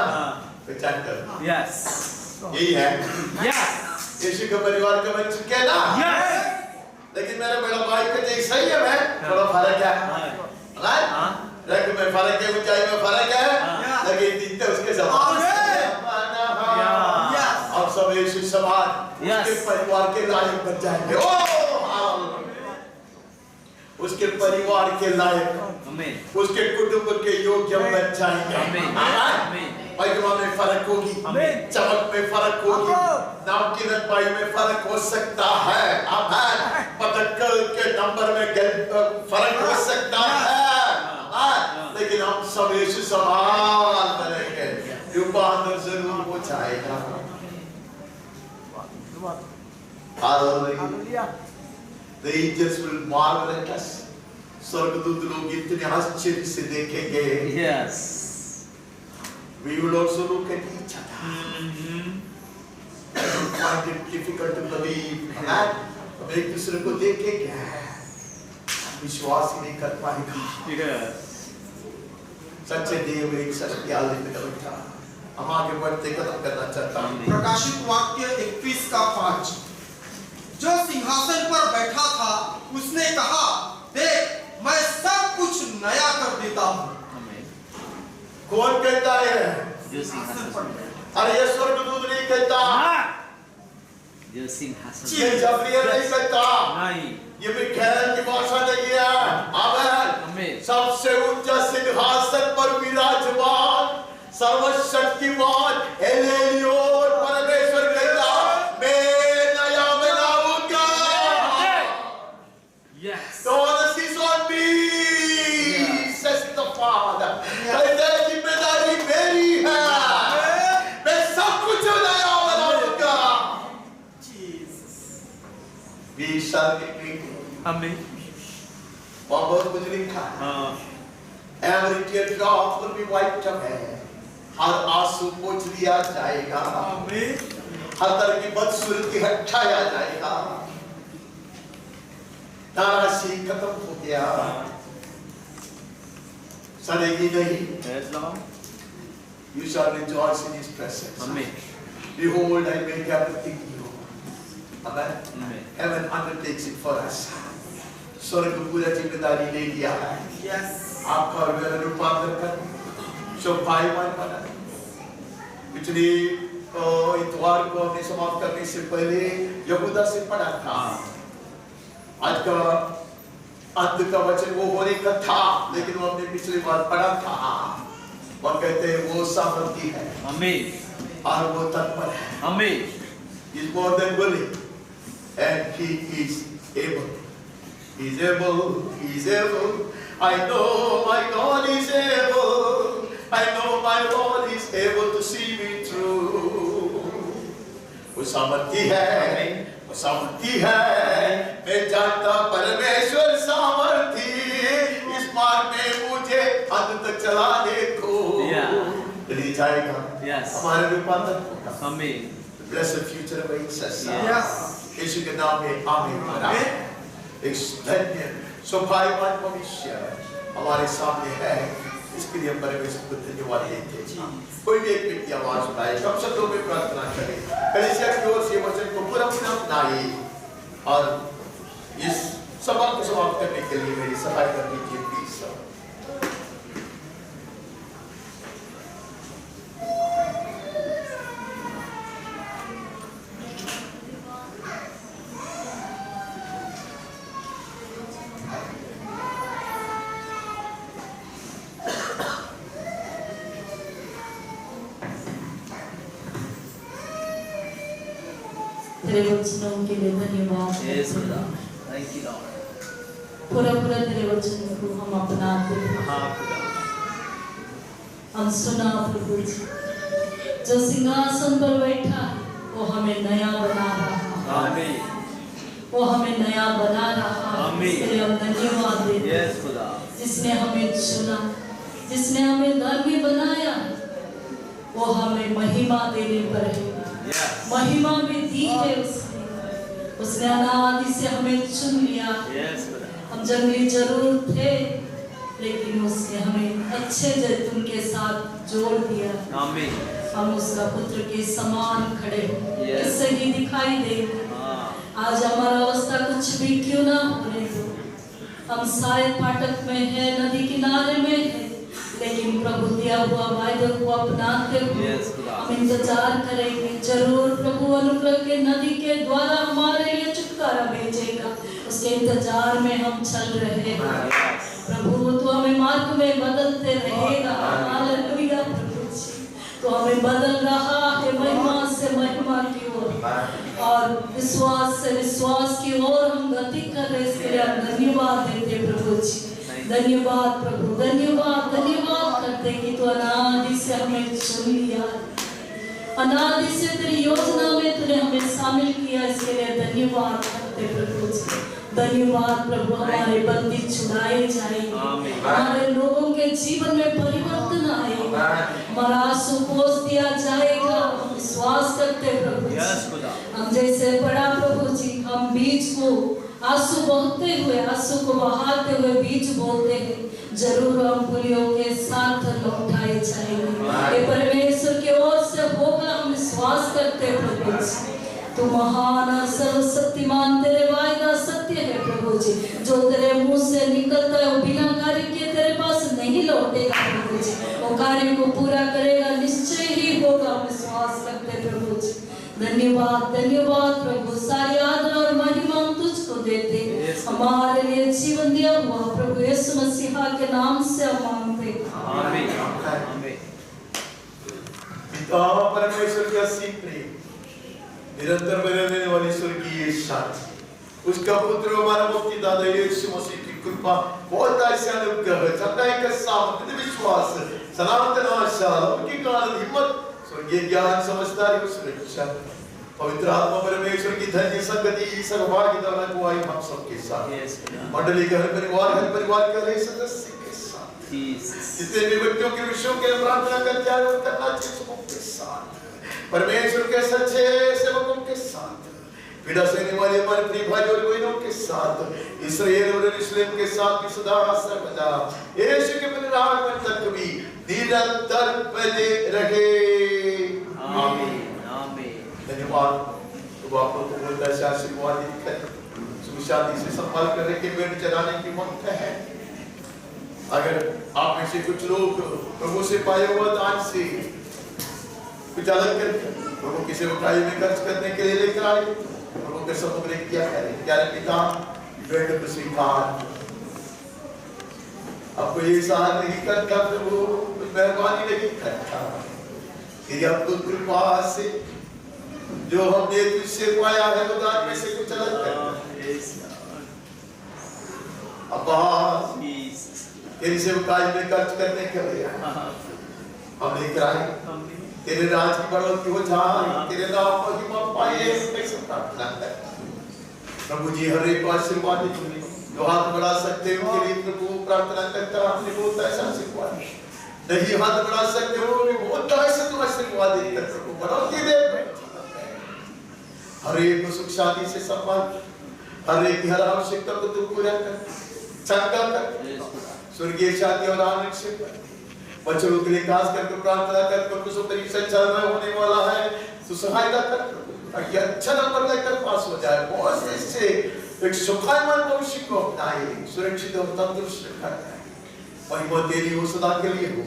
पहचान कर। Yes. यही है Yes. यीशु का परिवार का बन चुके हैं ना। Yes. लेकिन मेरे बड़ा भाई का जैसा ही है, मैं थोड़ा फर्क है, रंग में फर्क है, ऊंचाई में फर्क है, लेकिन दिखते उसके समान। और सब यीशु समान उसके परिवार के लायक बन जाएंगे। उसके परिवार के लायक, Amen. उसके कुटुंब के योग्य बन जाएंगे। Amen. महिमा में फर्क होगी, Amen. चमक में फर्क होगी, नाम की रतबाई में फर्क हो सकता है। आमेन। पदक के नंबर में फर्क हो सकता है, लेकिन हम सब यीशु समान बनेंगे। रूपांतर जरूर हो जाएगा। Hallelujah. The angels will marvel at us. स्वर्गदूत लोग इतने आश्चर्य से देखेंगे। Yes. We will also look at each other. We find it difficult to believe. हम एक दूसरे को देखेंगे, विश्वास ही नहीं कर पाएगा। Yes. सच्चे देव एक सत्यालय में बैठा। हम आगे बढ़ते खत्म करना चाहता हूँ। प्रकाशित वाक्य 21:5। जो सिंहासन पर बैठा था उसने कहा, देख मैं सब कुछ नया कर देता हूँ। कौन कहता है? जो सिंहासन अरे ये स्वर्गदूत नहीं कहता, जो सिंहासन ये जबरीएल नहीं कहता, नहीं, ये मिखाएल की भाषा नहीं है। आमेन। Amen. सबसे ऊंचा सिंहासन पर विराजमान सर्वशक्तिमान एलियोन परमेश्वर कहता, मैं नया बनाऊंगा। Yes. The onus is on me, says the Father. कहते हैं जिम्मेदारी मेरी है, मैं सब कुछ नया बनाऊंगा। We shall be great। Amen. वहाँ बहुत कुछ लिखा है। Every teardrop will be wiped away। हर आंसू पोंछ लिया जाएगा। हर तरह की बदसूरती हटाया जाएगा। नाराज़गी खत्म हो गया। सड़ेगी नहीं। Yes, Lord. You shall rejoice in His presence. Amen. Behold, I make everything new. Amen. Amen. Heaven undertakes it for us. स्वर्ग पूरा जिम्मेदारी ले लिया है। आपका और मेरा रूपांतर कर शोभायमान बना। पिछले इतवार को हमने समाप्त करने से पहले यहूदा से पढ़ा था। आज का अंत का वचन वो होने का था, लेकिन वो हमने पिछली बार पढ़ा था। और कहते हैं वो सामर्थी है। Amen. और वो तत्पर है। Amen. He is more than willing, and He is able. He is able. He is able. I know my God is able. I know my Lord is able to see me through. वो सामर्थी है। वो सामर्थी है। मैं जानता परमेश्वर सामर्थी। इस मार्ग में मुझे अंत तक चलाने को ले जाएगा। Yes. हमारे रूपांतर होगा। Amen. Blessed future awaits us. Yes. यीशु के नाम में आमीन। एक धन्य सौभाग्यवान भविष्य हमारे सामने है। इसके लिए हम परमेश्वर को धन्यवाद देते हैं। कोई भी एक व्यक्ति आवाज उठाए, सब शब्दों में प्रार्थना करे, कलीसिया की ओर से वचन को पूरा अपनाए और इस सभा को समाप्त करने के लिए मेरी सहायता कीजिए प्लीज। तेरे वचनों के लिए धन्यवाद। Yes, Lord. Thank you, Lord. पूरा तेरे वचन को हम अपनाते हैं। हाँ, खुदा। हम सुना प्रभु जी, जो सिंहासन पर बैठा है वो हमें नया बना रहा है। Amen. वो हमें नया बना रहा है। आमीन। इसके लिए हम धन्यवाद देते हैं। Yes, खुदा। जिसने हमें चुना, जिसने हमें धर्मी बनाया, वो हमें महिमा देने पर है। Yes. महिमा भी दी है उसने अनादि से हमें चुन लिया। Yes, खुदा। हम जंगली जरूर थे, लेकिन उसने हमें अच्छे जैतून के साथ जोड़ दिया। Amen. हम उसका पुत्र के समान खड़े हो, Yes. इससे ही दिखाई दे। हाँ। आज हमारा अवस्था कुछ भी क्यों ना होने दो, हम शायद फाटक में है, नदी किनारे में है, लेकिन प्रभु दिया हुआ वायदे को अपनाते हुए Yes, खुदा। हम इंतजार करेंगे। जरूर प्रभु अनुग्रह के नदी के द्वारा हमारे लिए छुटकारा भेजेगा। उसके इंतजार में हम चल रहे हैं। प्रभु तो हमें मार्ग में बदलते रहेगा। हालेलुया प्रभु जी, तो हमें बदल रहा है महिमा से महिमा की ओर और विश्वास से विश्वास की ओर हम गति कर रहे। इसके लिए हम धन्यवाद देते प्रभु जी। धन्यवाद प्रभु, धन्यवाद करते कि तू अनादि से हमें चुन लिया, अनादि से तेरी योजना में तूने हमें शामिल किया। इसके लिए धन्यवाद करते प्रभु जी। धन्यवाद प्रभु, हमारे बंदी छुड़ाए जाएंगे, हमारे लोगों के जीवन में परिवर्तन आएगा, हमारा आंसू पोंछ दिया जाएगा। हम विश्वास करते प्रभु जी। हम जैसे पढ़ा प्रभु जी, हम बीज को आंसू बहते हुए, आंसू को बहाते हुए बीज बोते हैं, जरूर हम पुलियों के साथ लौटाए जाएंगे। ये परमेश्वर की ओर से होगा, हम विश्वास करते प्रभु जी। तू महान सर्वशक्तिमान, तेरे वायदा सत्य है प्रभु जी। जो तेरे मुंह से निकलता है वो बिना कार्य के तेरे पास नहीं लौटेगा प्रभु जी। वो कार्य को पूरा करेगा, निश्चय ही होगा, हम विश्वास करते प्रभु जी। धन्यवाद प्रभु, सारी आदर और महिमा हम तुझको देते। हमारे लिए जीवन दिया हुआ प्रभु यीशु मसीह के नाम से हम मांगते। आमीन। पिता परमेश्वर की असीम प्रेम, निरंतर रहने वाली स्वर्गीय शांति, उसका पुत्र हमारा मुक्तिदाता यीशु मसीह की कृपा, बहुत ऐसा अनुग्रह, सदाई का सामर्थ्य, विश्वास, सनातन आशा, उनकी ज्ञान हिम्मत, स्वर्गीय ज्ञान, समझदारी और सुरक्षा, पवित्र आत्मा परमेश्वर की धन्य संगति, सहभागिता और अगुवाई हम सबके साथ, मंडली के हर परिवार के हर सदस्य के साथ, जितने भी बच्चों के विषयों के प्रार्थना करते हैं उनका नाच सबों के साथ, परमेश्वर के सच्चे सेवकों के साथ, पीड़ा सहने वाले हमारे प्रिय भाई और बहनों के साथ, इस्राएल और यरूशलेम के साथ भी सदा सर्वदा यीशु के पुनरागमन तक भी निरंतर बने रहे। आमीन आमीन। धन्यवाद। तो आप लोगों को बोलता है आशीर्वाद देकर शादी से संभाल कर रखे बेट चलाने की वक्त है। अगर आप में से कुछ लोग प्रभु से पाए हुआ दान से कुछ अलग करके प्रभु की सेवकाई में खर्च करने के लिए लेकर आए, प्रभु के सम्मुख क्या करें? प्यारे पिता, बेट को स्वीकार। आपको ये सहारा नहीं करता प्रभु, मेहरबानी नहीं करता, तेरी आपको कृपा से जो हमने तुझसे पाया है वो दान में से कुछ अलग करता। तेरी सेवकाई में खर्च करने के लिए हम लेकर आए, तेरे राज की बढ़ोतरी हो जाए, तेरे नाम पर महिमा पाए, ऐसा प्रार्थना है। प्रभु जी हर एक को आशीर्वाद दीजिए। जो हाथ बढ़ा सकते हो उनके लिए प्रभु प्रार्थना करता, आपने बहुत ऐसा आशीर्वाद नहीं हाथ बढ़ा सकते हो बहुत ऐसा तुम आशीर्वाद देकर प्रभु बढ़ोतरी दे। हर एक को सुख शांति से संभाल, हर एक की हर आवश्यकता को तू पूरा कर, चंगा कर, स्वर्गीय शांति और आनंद से कर। बच्चों के लिए खास करके प्रार्थना कर, प्रभु सो परीक्षा चल रहा होने वाला है, तू सहायता कर ताकि अच्छा नंबर लेकर पास हो जाए, बहुत से एक सुखायमान भविष्य को अपनाए, सुरक्षित और तंदुरुस्त रखा जाए। महिमा तेरी हो सदा के लिए हो,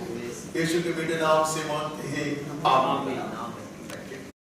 यीशु के बेटे नाम से मांगते हैं, आमीन।